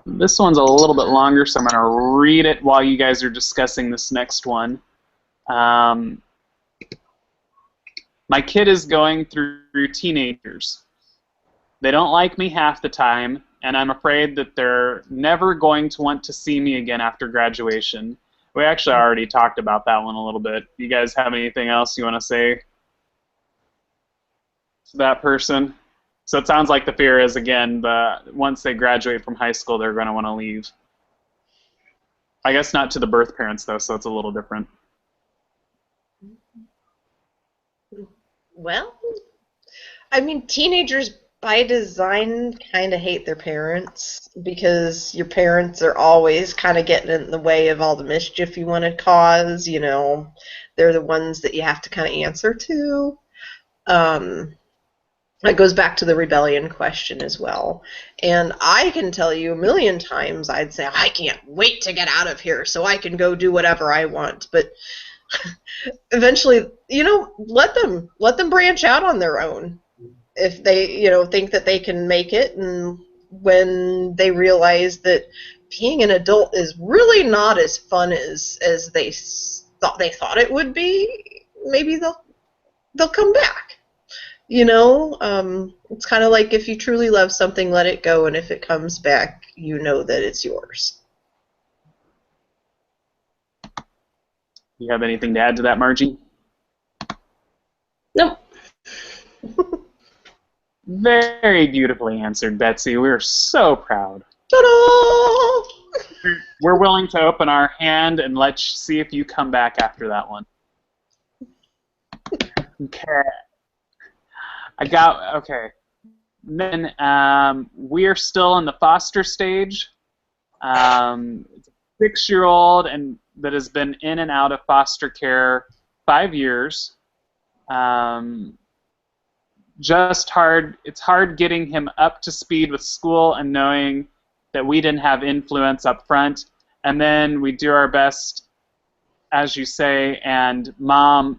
A: This one's a little bit longer, so I'm going to read it while you guys are discussing this next one. My kid is going through teenagers. They don't like me half the time, and I'm afraid that they're never going to want to see me again after graduation. We actually already talked about that one a little bit. You guys have anything else you want to say to that person? So it sounds like the fear is, again, once they graduate from high school, they're going to want to leave. I guess not to the birth parents, though, so it's a little different.
B: Well, teenagers by design kind of hate their parents because your parents are always kind of getting in the way of all the mischief you want to cause. They're the ones that you have to kind of answer to. That goes back to the rebellion question as well. And I can tell you a million times I'd say, I can't wait to get out of here so I can go do whatever I want. But eventually, let them branch out on their own. If they, think that they can make it, and when they realize that being an adult is really not as fun as they thought it would be, maybe they'll come back. It's kind of like if you truly love something, let it go, and if it comes back, you know that it's yours.
A: You have anything to add to that, Margie?
C: Nope.
A: Very beautifully answered, Betsy. We're so proud.
B: Ta-da!
A: We're willing to open our hand and let's see if you come back after that one. Okay. Okay. Then we're still in the foster stage. It's a 6-year-old and that has been in and out of foster care 5 years. It's hard getting him up to speed with school and knowing that we didn't have influence up front. And then we do our best, as you say, and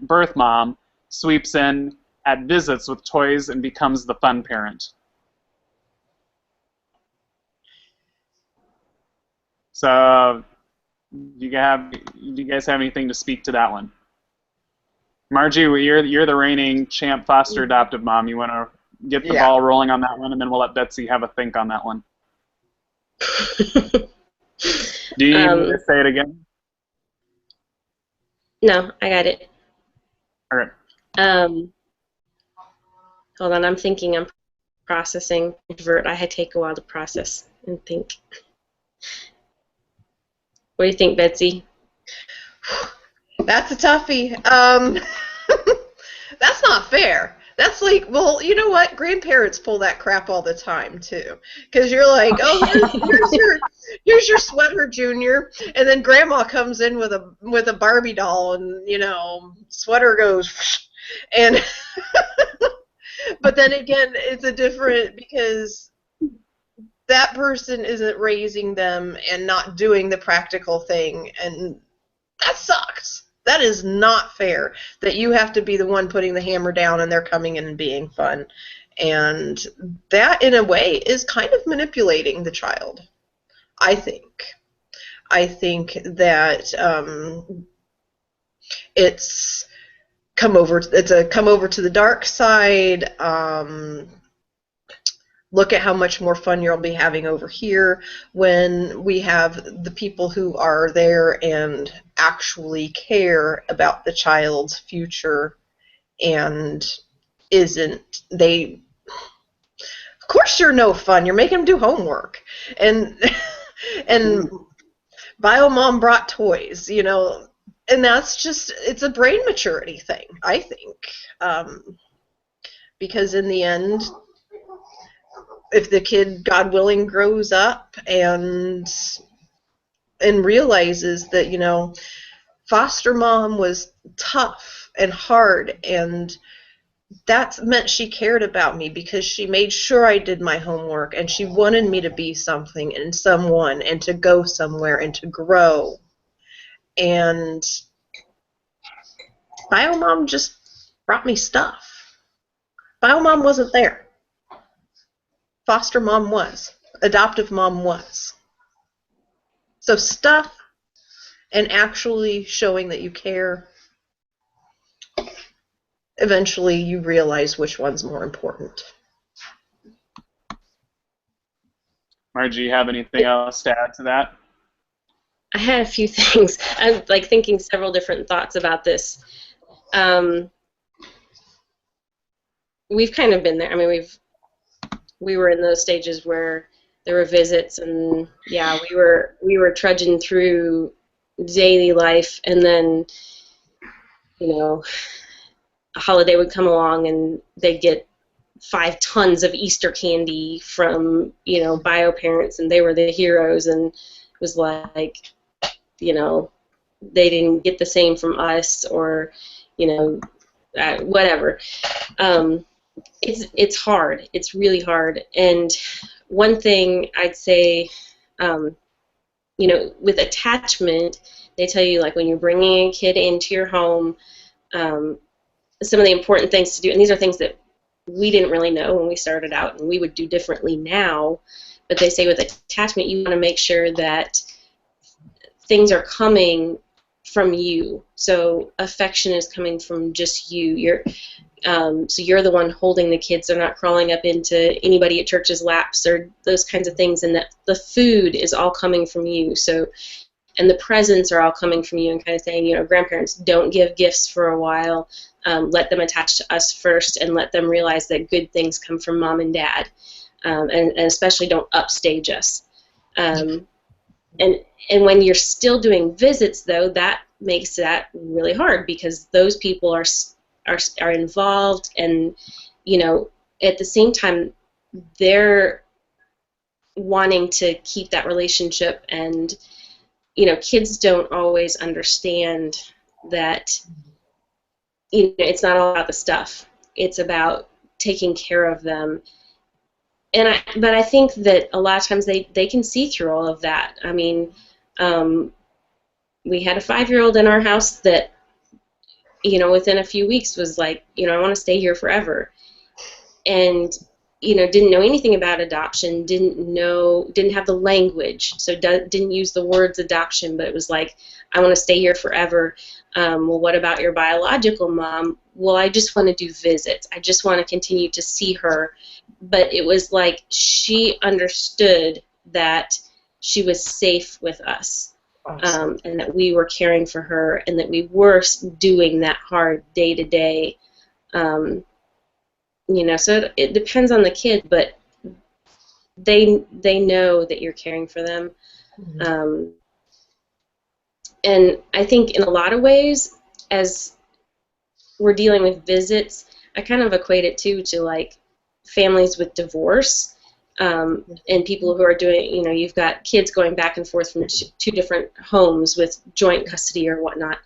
A: birth mom, sweeps in at visits with toys and becomes the fun parent. So, do you guys have anything to speak to that one? Margie, you're the reigning champ foster adoptive mom. You want to get the ball rolling on that one, and then we'll let Betsy have a think on that one. Do you need me to say it again?
C: No, I got it.
A: All right.
C: Hold on, I'm thinking, I'm processing. Introvert, I take a while to process and think. What do you think, Betsy?
B: That's a toughie. That's not fair. That's like, well, you know what? Grandparents pull that crap all the time too, because you're like, oh, here's your sweater, Junior, and then Grandma comes in with a Barbie doll, and sweater goes, and but then again, it's a different, because that person isn't raising them and not doing the practical thing, and that sucks. That is not fair that you have to be the one putting the hammer down and they're coming in and being fun. And that, in a way, is kind of manipulating the child, I think. I think that it's a come over to the dark side. Look at how much more fun you'll be having over here, when we have the people who are there and actually care about the child's future, and of course you're no fun. You're making them do homework. And Bio Mom brought toys, and that's just, it's a brain maturity thing, I think. Because in the end, if the kid, God willing, grows up and realizes that, foster mom was tough and hard, and that meant she cared about me because she made sure I did my homework, and she wanted me to be something and someone, and to go somewhere and to grow. And Bio Mom just brought me stuff. Bio Mom wasn't there. Foster mom was. Adoptive mom was. So stuff and actually showing that you care, eventually you realize which one's more important.
A: Margie, you have anything else to add to that?
C: I had a few things. I'm thinking several different thoughts about this. We've kind of been there. I mean, we were in those stages where there were visits, and we were trudging through daily life, and then a holiday would come along and they'd get 5 tons of Easter candy from bio parents, and they were the heroes, and it was like they didn't get the same from us, or whatever. It's hard. It's really hard. And one thing I'd say, with attachment, they tell you, when you're bringing a kid into your home, some of the important things to do, and these are things that we didn't really know when we started out, and we would do differently now, but they say with attachment, you want to make sure that things are coming from you. So affection is coming from just you. So you're the one holding the kids. They're not crawling up into anybody at church's laps or those kinds of things, and that the food is all coming from you. So, and the presents are all coming from you, and kind of saying, grandparents, don't give gifts for a while. Let them attach to us first, and let them realize that good things come from mom and dad, and especially don't upstage us. And when you're still doing visits, though, that makes that really hard, because those people are involved, and at the same time they're wanting to keep that relationship, and kids don't always understand that it's not all about the stuff. It's about taking care of them. But I think that a lot of times they can see through all of that. I mean, we had a 5-year-old in our house that within a few weeks was like, I want to stay here forever. And, didn't know anything about adoption, didn't have the language, so didn't use the words adoption, but it was like, I want to stay here forever. Well, what about your biological mom? Well, I just want to do visits. I just want to continue to see her. But it was like she understood that she was safe with us,
B: Awesome.
C: and that we were caring for her, and that we were doing that hard day-to-day. So it depends on the kid, but they know that you're caring for them.
B: Mhm.
C: And I think in a lot of ways, as we're dealing with visits, I kind of equate it too to like families with divorce, and people who are doing, you've got kids going back and forth from two different homes with joint custody or whatnot.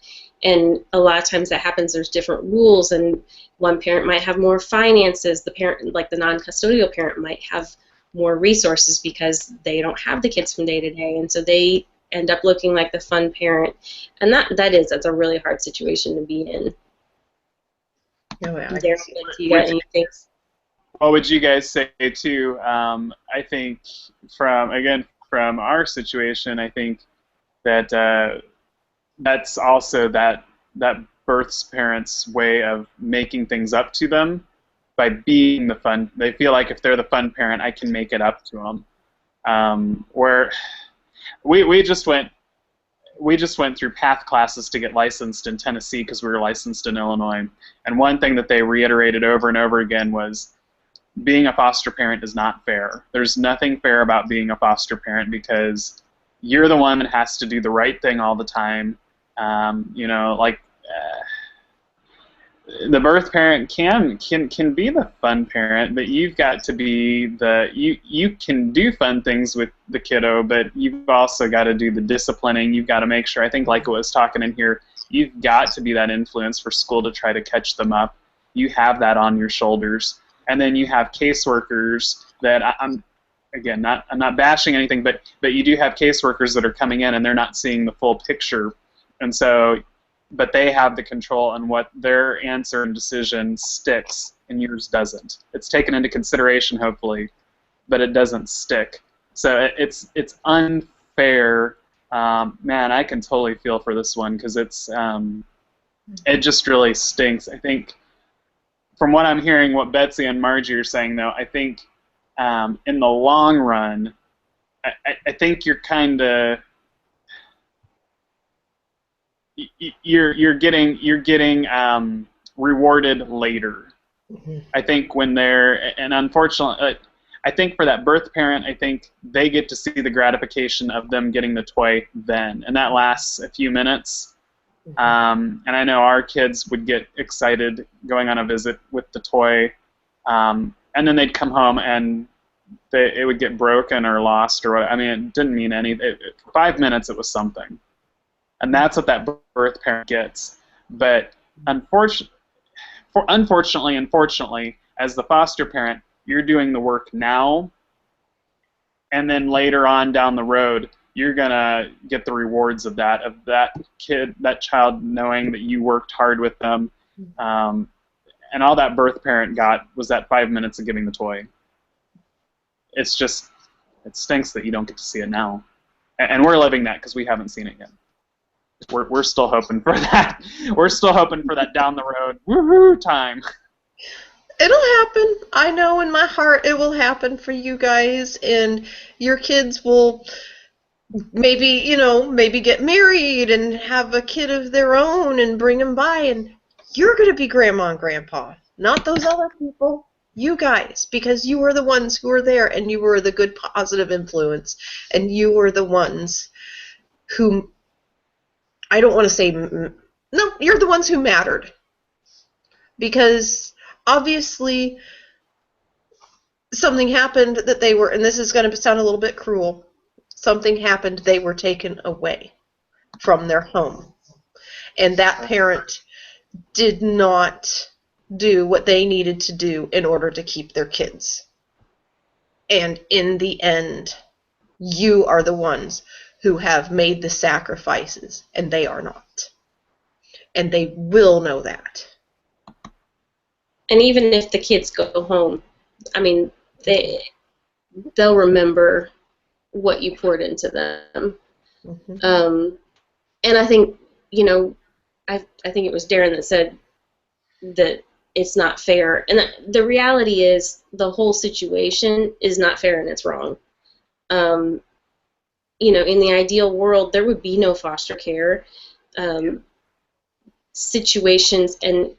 C: And a lot of times that happens, there's different rules, and one parent might have more finances, the parent, like the non-custodial parent, might have more resources because they don't have the kids from day to day, and so they end up looking like the fun parent. And that's a really hard situation to be in.
B: Oh, yeah, I can
C: Darren,
B: see
C: do you got anything?
A: What would you guys say too? I think from our situation, I think that that's also that birth's parents' way of making things up to them by being the fun. They feel like if they're the fun parent, I can make it up to them. Where we just went through path classes to get licensed in Tennessee because we were licensed in Illinois, and one thing that they reiterated over and over again was being a foster parent is not fair. There's nothing fair about being a foster parent because you're the one that has to do the right thing all the time. The birth parent can be the fun parent, but you've got to be you can do fun things with the kiddo, but you've also got to do the disciplining. You've got to make sure, I think like I was talking in here, you've got to be that influence for school to try to catch them up. You have that on your shoulders. And then you have caseworkers that I'm not bashing anything, but you do have caseworkers that are coming in and they're not seeing the full picture, and so, but they have the control on what their answer and decision sticks and yours doesn't. It's taken into consideration hopefully, but it doesn't stick. So it's unfair. Man, I can totally feel for this one because it just really stinks. I think, from what I'm hearing, what Betsy and Margie are saying, though, I think in the long run, I think you're kind of you're getting rewarded later.
B: Mhm.
A: I think when they're, and unfortunately, I think for that birth parent, I think they get to see the gratification of them getting the toy then, and that lasts a few minutes. And I know our kids would get excited going on a visit with the toy, and then they'd come home and it would get broken or lost or what. I mean, it didn't mean anything. 5 minutes, it was something, and that's what that birth parent gets. But unfortunately, as the foster parent, you're doing the work now, and then later on down the road, you're gonna get the rewards of that child knowing that you worked hard with them, and all that birth parent got was that 5 minutes of giving the toy. It stinks that you don't get to see it now, and we're living that because we haven't seen it yet. We're still hoping for that. We're still hoping for that down the road woohoo time.
B: It'll happen. I know in my heart it will happen for you guys, and your kids will maybe get married and have a kid of their own and bring them by, and you're going to be grandma and grandpa, not those other people. You guys, because you were the ones who were there, and you were the good positive influence, and you were the ones who, I don't want to say, no, you're the ones who mattered. Because obviously something happened that they were, and this is going to sound a little bit cruel, something happened, they were taken away from their home. And that parent did not do what they needed to do in order to keep their kids. And in the end, you are the ones who have made the sacrifices, and they are not. And they will know that.
C: And even if the kids go home, I mean, they'll remember what you poured into them.
B: Mm-hmm.
C: And I think, I think it was Darren that said that it's not fair. And the reality is the whole situation is not fair and it's wrong. You know, in the ideal world, there would be no foster care situations. And,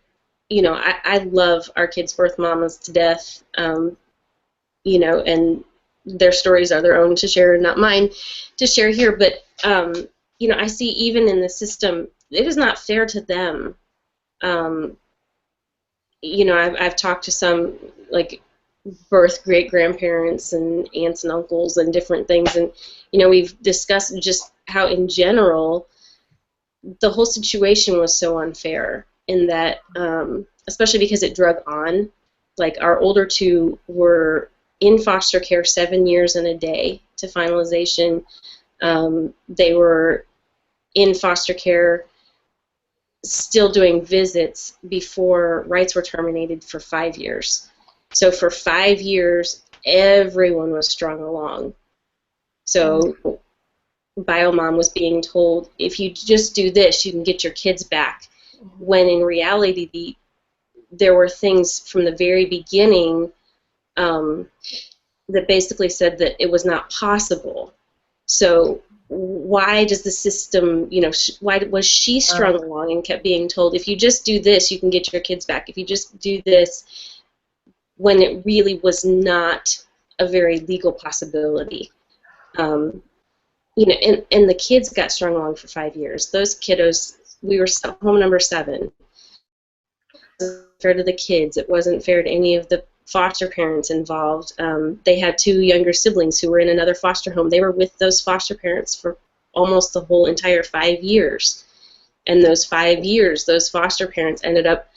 C: you know, I love our kids' birth mamas to death, you know, and their stories are their own to share, not mine to share here. But, you know, I see even in the system, it is not fair to them. You know, I've talked to some, like, birth great-grandparents and aunts and uncles and different things, and, you know, we've discussed just how, in general, the whole situation was so unfair in that, especially because it drug on. Like, our older two were in foster care 7 years and a day to finalization. They were in foster care still doing visits before rights were terminated for 5 years. So for 5 years, everyone was strung along. So Biomom was being told, if you just do this, you can get your kids back. When in reality, there were things from the very beginning that basically said that it was not possible. So why does the system, you know, why was she strung along and kept being told, if you just do this, you can get your kids back. If you just do this, when it really was not a very legal possibility. You know, and the kids got strung along for 5 years. Those kiddos, we were home number 7. It wasn't fair to the kids. It wasn't fair to any of the foster parents involved. They had 2 younger siblings who were in another foster home. They were with those foster parents for almost the whole entire 5 years. And those 5 years, those foster parents ended up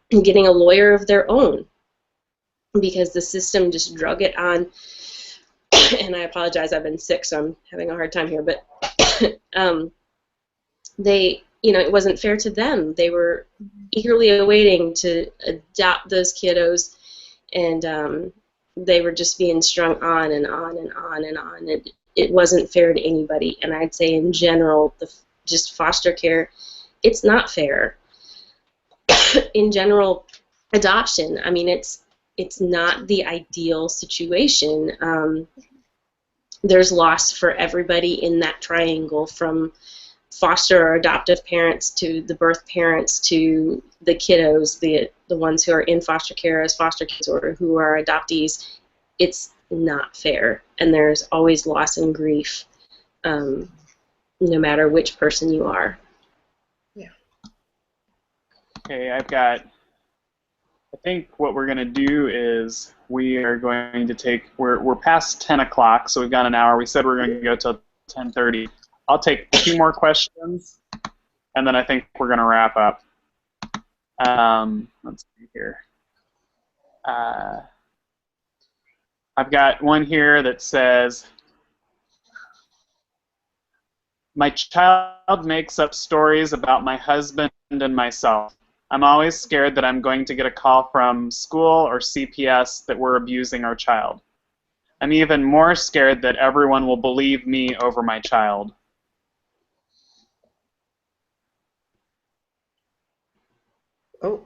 C: getting a lawyer of their own because the system just drug it on. And I apologize, I've been sick, so I'm having a hard time here. But they, you know, it wasn't fair to them. They were eagerly awaiting to adopt those kiddos, and they were just being strung on and on and on and on. It wasn't fair to anybody. And I'd say in general, just foster care, it's not fair. In general, adoption, I mean, it's not the ideal situation. There's loss for everybody in that triangle, from foster or adoptive parents to the birth parents to the kiddos, the ones who are in foster care as foster kids or who are adoptees. It's not fair, and there's always loss and grief, no matter which person you are.
B: Yeah.
A: Okay, I think what we're going to do is we are going to take, we're past 10 o'clock, so we've got an hour. We said we're going to go till 10:30. I'll take 2 more questions, and then I think we're going to wrap up. Let's see here. I've got one here that says, my child makes up stories about my husband and myself. I'm always scared that I'm going to get a call from school or CPS that we're abusing our child. I'm even more scared that everyone will believe me over my child.
B: Oh.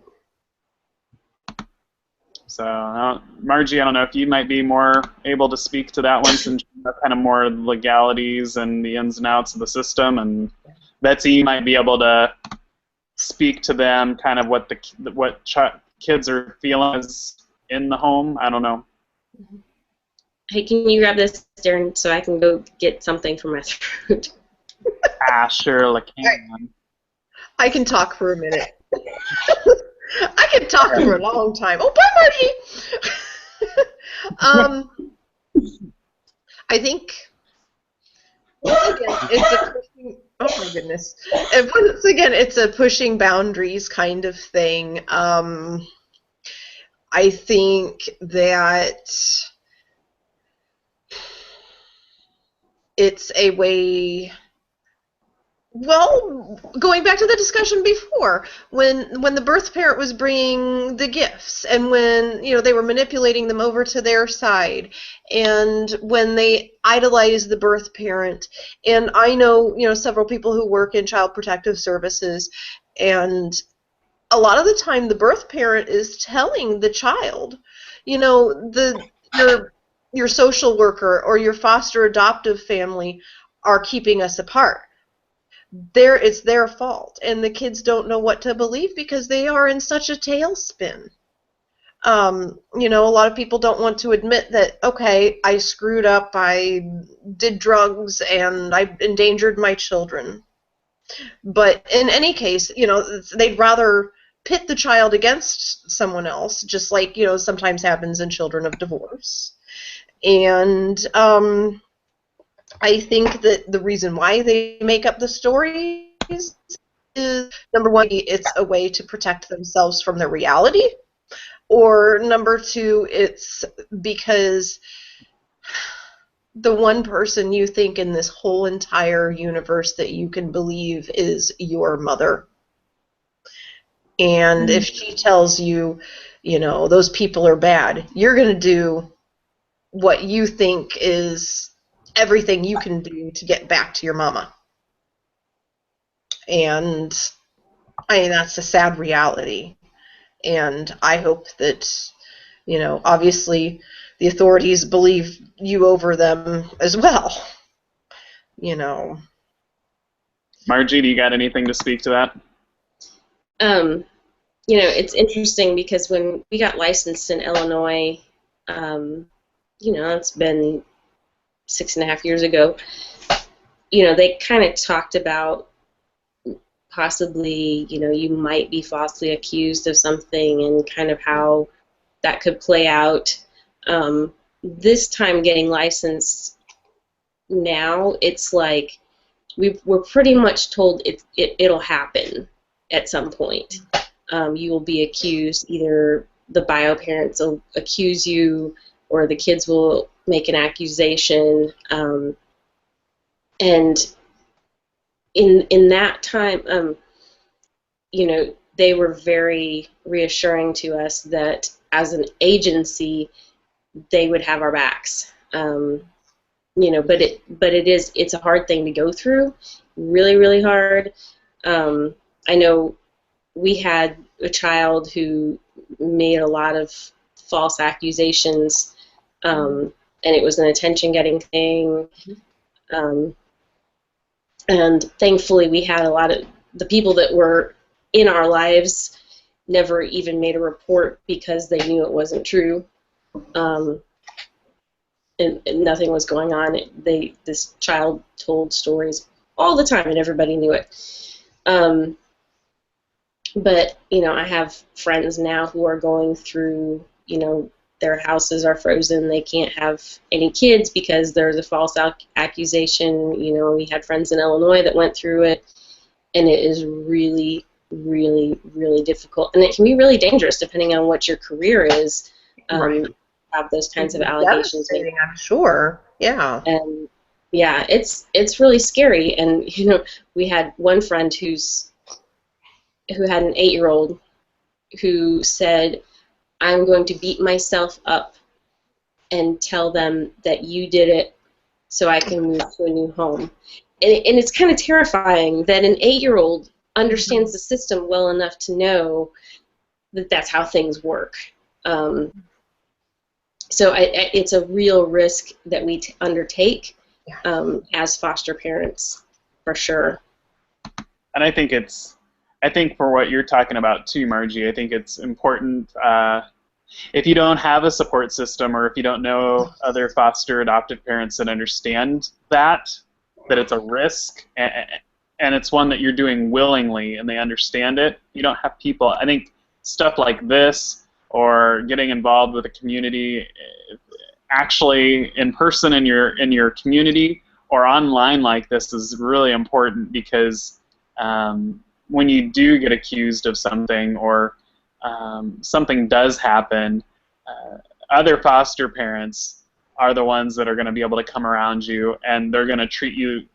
A: So, Margie, I don't know if you might be more able to speak to that one, since you know kind of more legalities and the ins and outs of the system, and Betsy, you might be able to speak to them, kind of what kids are feeling in the home. I don't know.
C: Hey, can you grab this, Darren, so I can go get something from my throat?
A: Sure, I can.
B: I can talk for a minute. I can talk for a long time. Oh, bye, Margie! I think, once again, it's a pushing, oh my goodness. And once again, it's a pushing boundaries kind of thing. I think that it's a way, well, going back to the discussion before, when the birth parent was bringing the gifts, and when, you know, they were manipulating them over to their side, and when they idolized the birth parent, and I know, you know, several people who work in child protective services, And a lot of the time the birth parent is telling the child, you know, your social worker or your foster adoptive family are keeping us apart. It's their fault, and the kids don't know what to believe because they are in such a tailspin. You know, a lot of people don't want to admit that, okay, I screwed up, I did drugs, and I endangered my children. But in any case, you know, they'd rather pit the child against someone else, just like, you know, sometimes happens in children of divorce. And I think that the reason why they make up the stories is, number one, it's a way to protect themselves from the reality, or number two, it's because the one person you think in this whole entire universe that you can believe is your mother. And if she tells you, you know, those people are bad, you're going to do what you think is everything you can do to get back to your mama. And I mean, that's a sad reality. And I hope that, you know, obviously the authorities believe you over them as well. You know.
A: Margie, do you got anything to speak to that?
C: You know, it's interesting because when we got licensed in Illinois, you know, it's been 6.5 years ago, you know, they kind of talked about possibly, you know, you might be falsely accused of something and kind of how that could play out. This time getting licensed now, it's like we're pretty much told it'll happen at some point. You will be accused, either the bio parents will accuse you or the kids will make an accusation. And in that time, you know, they were very reassuring to us that as an agency, they would have our backs. You know, but it's a hard thing to go through, really, really hard. I know we had a child who made a lot of false accusations, and it was an attention-getting thing. And thankfully, we had a lot of the people that were in our lives never even made a report because they knew it wasn't true, and nothing was going on. This child told stories all the time, and everybody knew it. But, you know, I have friends now who are going through, you know, their houses are frozen. They can't have any kids because there's a false accusation. You know, we had friends in Illinois that went through it, and it is really, really, really difficult. And it can be really dangerous depending on what your career is.
B: Right.
C: Have those kinds of allegations.
B: I'm sure. Yeah.
C: And yeah, it's really scary. And, you know, we had one friend who had an 8-year-old who said, I'm going to beat myself up and tell them that you did it so I can move to a new home. And it's kind of terrifying that an 8-year-old understands the system well enough to know that that's how things work. So it's a real risk that we undertake as foster parents, for sure.
A: And I think for what you're talking about too, Margie, I think it's important if you don't have a support system or if you don't know other foster adoptive parents that understand that it's a risk and it's one that you're doing willingly and they understand it. You don't have people. I think stuff like this or getting involved with a community actually in person in your community or online like this is really important because when you do get accused of something or something does happen, other foster parents are the ones that are going to be able to come around you and they're going to treat you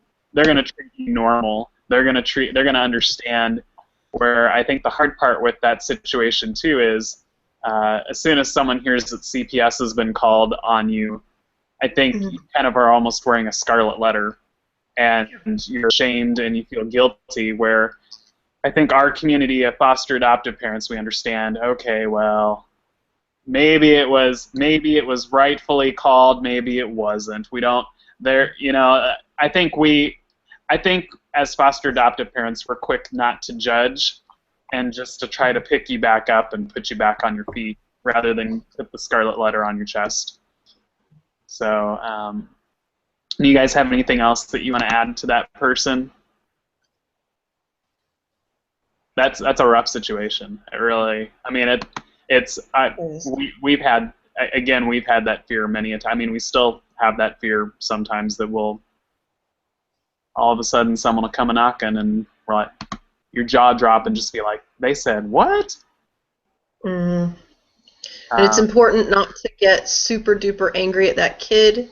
A: normal. They're going to understand. Where I think the hard part with that situation too is as soon as someone hears that CPS has been called on you, I think you kind of are almost wearing a scarlet letter and you're ashamed and you feel guilty, where I think our community of foster adoptive parents, we understand, okay, well, maybe it was rightfully called, maybe it wasn't. We don't there, you know, I think as foster adoptive parents, we're quick not to judge and just to try to pick you back up and put you back on your feet rather than put the scarlet letter on your chest. So, do you guys have anything else that you want to add to that person? That's a rough situation. It really, I mean, we've had that fear many a time. I mean, we still have that fear sometimes that we'll all of a sudden someone will come a knocking and we're like, your jaw drop and just be like, they said what?
B: Mm. And it's important not to get super duper angry at that kid.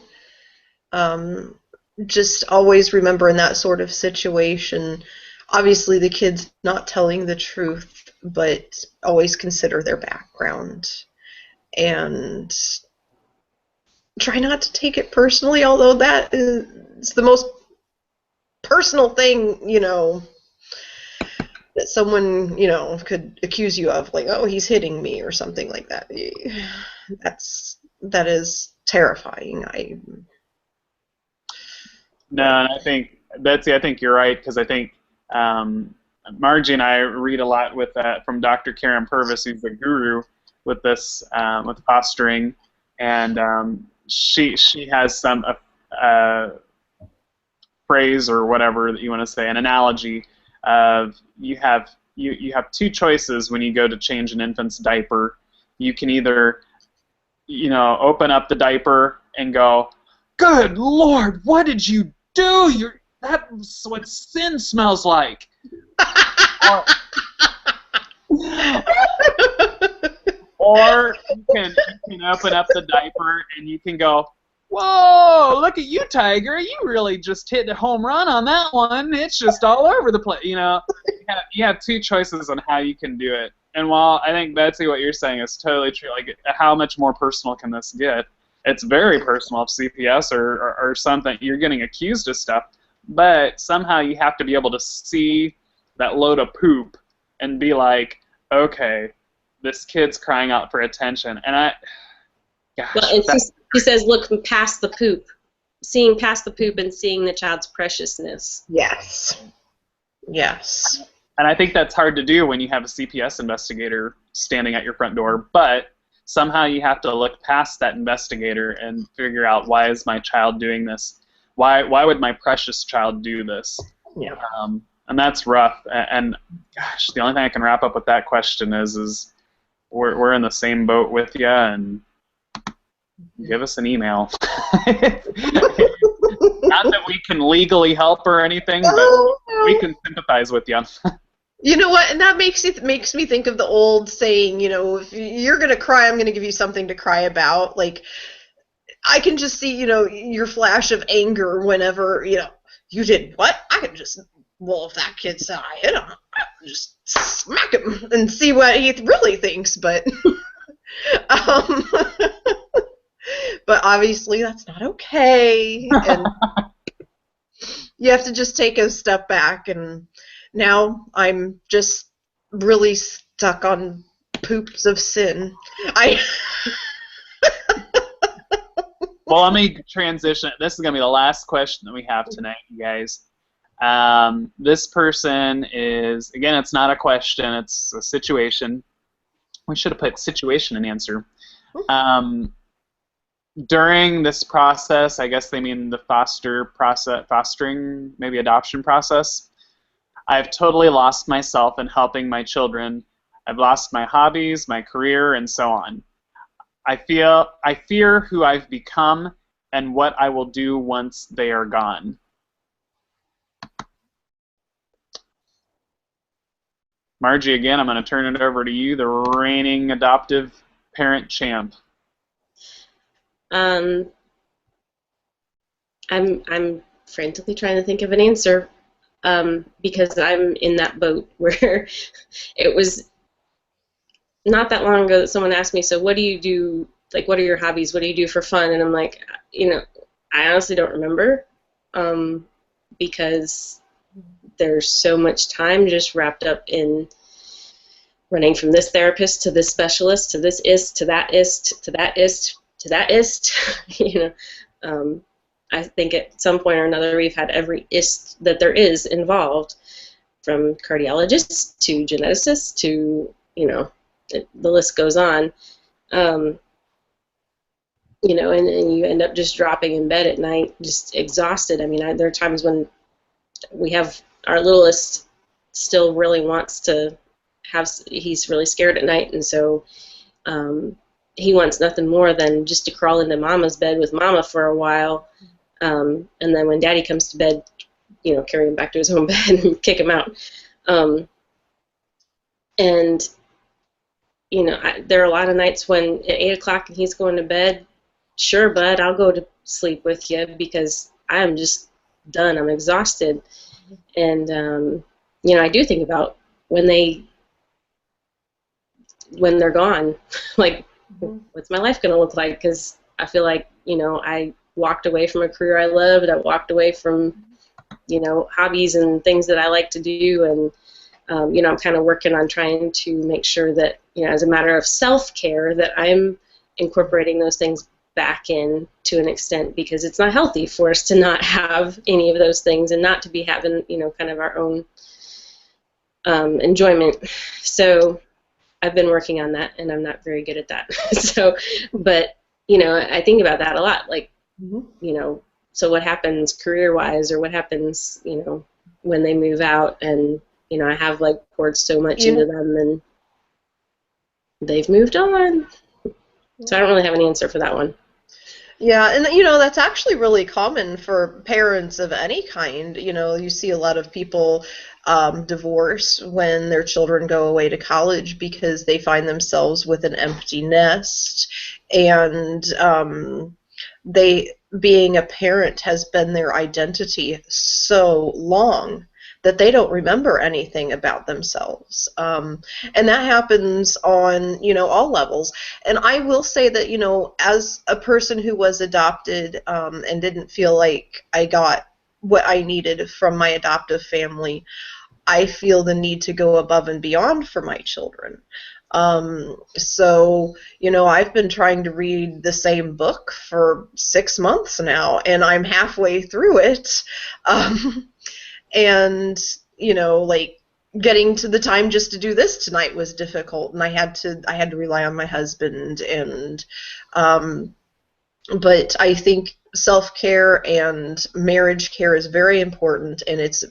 B: Just always remember in that sort of situation, obviously the kid's not telling the truth, but always consider their background and try not to take it personally, although that is the most personal thing, you know, that someone, you know, could accuse you of, like, oh, he's hitting me or something like that. That is terrifying.
A: No, and I think, Betsy, I think you're right, because I think Margie and I read a lot with from Dr. Karen Purvis, who's the guru with this, with fostering, and she has some phrase or whatever that you want to say, an analogy of you have two choices when you go to change an infant's diaper. You can either, you know, open up the diaper and go, "Good Lord, what did you do? That's what sin smells like." Or you can open up the diaper and you can go, "Whoa, look at you, Tiger. You really just hit a home run on that one. It's just all over the place." You know, you have two choices on how you can do it. And while I think, Betsy, what you're saying is totally true, like, how much more personal can this get? It's very personal if CPS or something, you're getting accused of stuff, but somehow you have to be able to see that load of poop and be like, okay, this kid's crying out for attention. And
C: he says, look past the poop, seeing past the poop and seeing the child's preciousness.
B: Yes. Yes.
A: And I think that's hard to do when you have a CPS investigator standing at your front door, but somehow you have to look past that investigator and figure out, why is my child doing this? Why would my precious child do this?
B: Yeah.
A: And that's rough. And gosh, the only thing I can wrap up with that question is we're in the same boat with you, and give us an email. Not that we can legally help or anything, but we can sympathize with you.
B: You know what? And that makes me think of the old saying, you know, if you're going to cry, I'm going to give you something to cry about. Like, I can just see, you know, your flash of anger whenever, you know, you did what? I can just, well, if that kid said I hit him, I can just smack him and see what he really thinks. But, but obviously that's not okay. And you have to just take a step back. And now I'm just really stuck on poops of sin.
A: Well, let me transition. This is going to be the last question that we have tonight, you guys. This person is, again, it's not a question, it's a situation. We should have put situation and answer. During this process, I guess they mean the fostering, maybe adoption process, I've totally lost myself in helping my children. I've lost my hobbies, my career, and so on. I fear who I've become and what I will do once they are gone. Margie, again, I'm going to turn it over to you, the reigning adoptive parent champ.
C: I'm frantically trying to think of an answer, because I'm in that boat where it was not that long ago that someone asked me, so what do you do, like, what are your hobbies, what do you do for fun? And I'm like, you know, I honestly don't remember, because there's so much time just wrapped up in running from this therapist to this specialist to this ist to that ist to that ist to that ist. I think at some point or another we've had every ist that there is involved, from cardiologists to geneticists to, the list goes on. And you end up just dropping in bed at night, just exhausted. I mean, there are times when we have our littlest still really wants to he's really scared at night, and so he wants nothing more than just to crawl into Mama's bed with Mama for a while, and then when Daddy comes to bed, carry him back to his own bed and kick him out. And there are a lot of nights when at 8 o'clock and he's going to bed, sure, bud, I'll go to sleep with you because I'm just done. I'm exhausted. And, I do think about when they're gone, like, what's my life going to look like? Because I feel like, I walked away from a career I loved. I walked away from, hobbies and things that I like to do. And, I'm kind of working on trying to make sure that, as a matter of self-care, that I'm incorporating those things back in to an extent, because it's not healthy for us to not have any of those things and not to be having, kind of our own enjoyment. So I've been working on that, and I'm not very good at that. But I think about that a lot, like, so what happens career-wise, or what happens, when they move out, and, I have, like, poured so much into them, and they've moved on. So I don't really have an answer for that one.
B: Yeah, and that's actually really common for parents of any kind. You see a lot of people divorce when their children go away to college because they find themselves with an empty nest, and being a parent has been their identity so long that they don't remember anything about themselves. And that happens on, all levels. And I will say that, as a person who was adopted and didn't feel like I got what I needed from my adoptive family, I feel the need to go above and beyond for my children. So, I've been trying to read the same book for 6 months now, and I'm halfway through it. And, like, getting to the time just to do this tonight was difficult, and I had to rely on my husband, and but I think self-care and marriage care is very important, and it's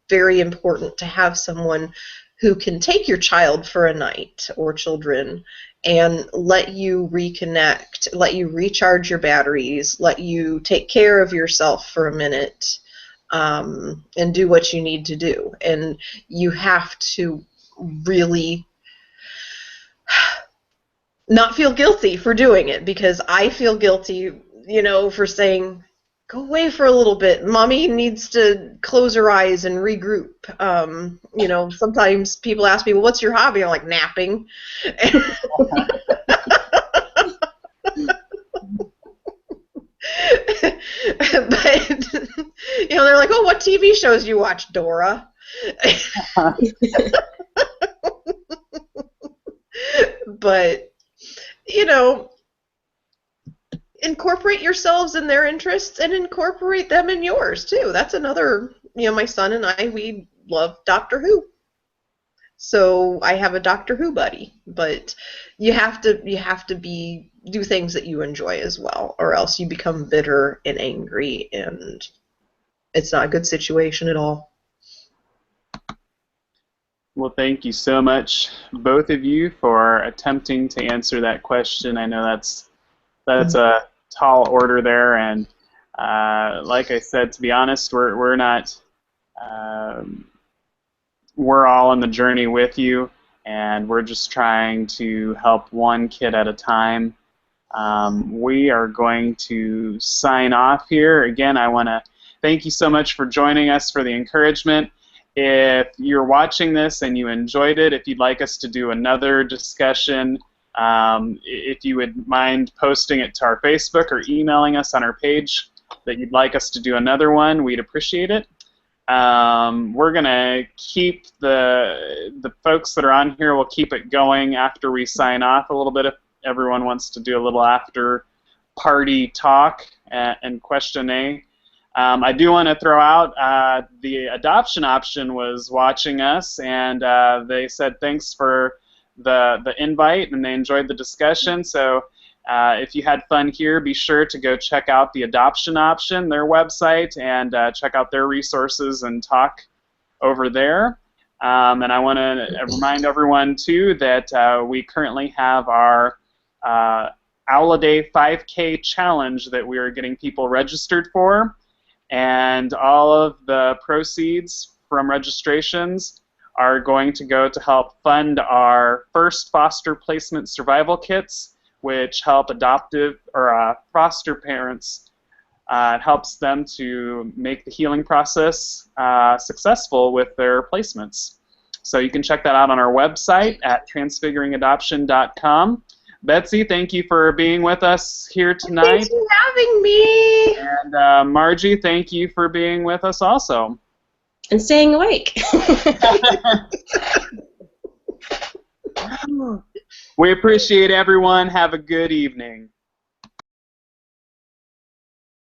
B: very important to have someone who can take your child for a night, or children, and let you reconnect, let you recharge your batteries, let you take care of yourself for a minute, and do what you need to do. And you have to really not feel guilty for doing it, because I feel guilty, for saying, go away for a little bit. Mommy needs to close her eyes and regroup. Sometimes people ask me, well, what's your hobby? I'm like, napping. But, they're like, oh, what TV shows you watch, Dora? But, incorporate yourselves in their interests and incorporate them in yours, too. That's another, my son and I, we love Doctor Who. So I have a Doctor Who buddy, but you have to do things that you enjoy as well, or else you become bitter and angry, and it's not a good situation at all.
A: Well, thank you so much, both of you, for attempting to answer that question. I know that's a tall order there, and like I said, to be honest, we're not. We're all on the journey with you, and we're just trying to help one kid at a time. We are going to sign off here. Again, I want to thank you so much for joining us, for the encouragement. If you're watching this and you enjoyed it, if you'd like us to do another discussion, if you would mind posting it to our Facebook or emailing us on our page that you'd like us to do another one, we'd appreciate it. We're gonna keep the folks that are on here. We'll keep it going after we sign off a little bit if everyone wants to do a little after party talk and question-A. I do want to throw out the adoption option was watching us, and they said thanks for the invite, and they enjoyed the discussion. So if you had fun here, be sure to go check out the adoption option, their website, and check out their resources and talk over there. And I want to remind everyone, too, that we currently have our Owl-A-Day 5K challenge that we are getting people registered for. And all of the proceeds from registrations are going to go to help fund our first foster placement survival kits, which help adoptive or foster parents. It helps them to make the healing process successful with their placements. So you can check that out on our website at transfiguringadoption.com. Betsy, thank you for being with us here tonight.
B: Thanks for having me.
A: And Margie, thank you for being with us also.
C: And staying awake.
A: We appreciate everyone. Have a good evening.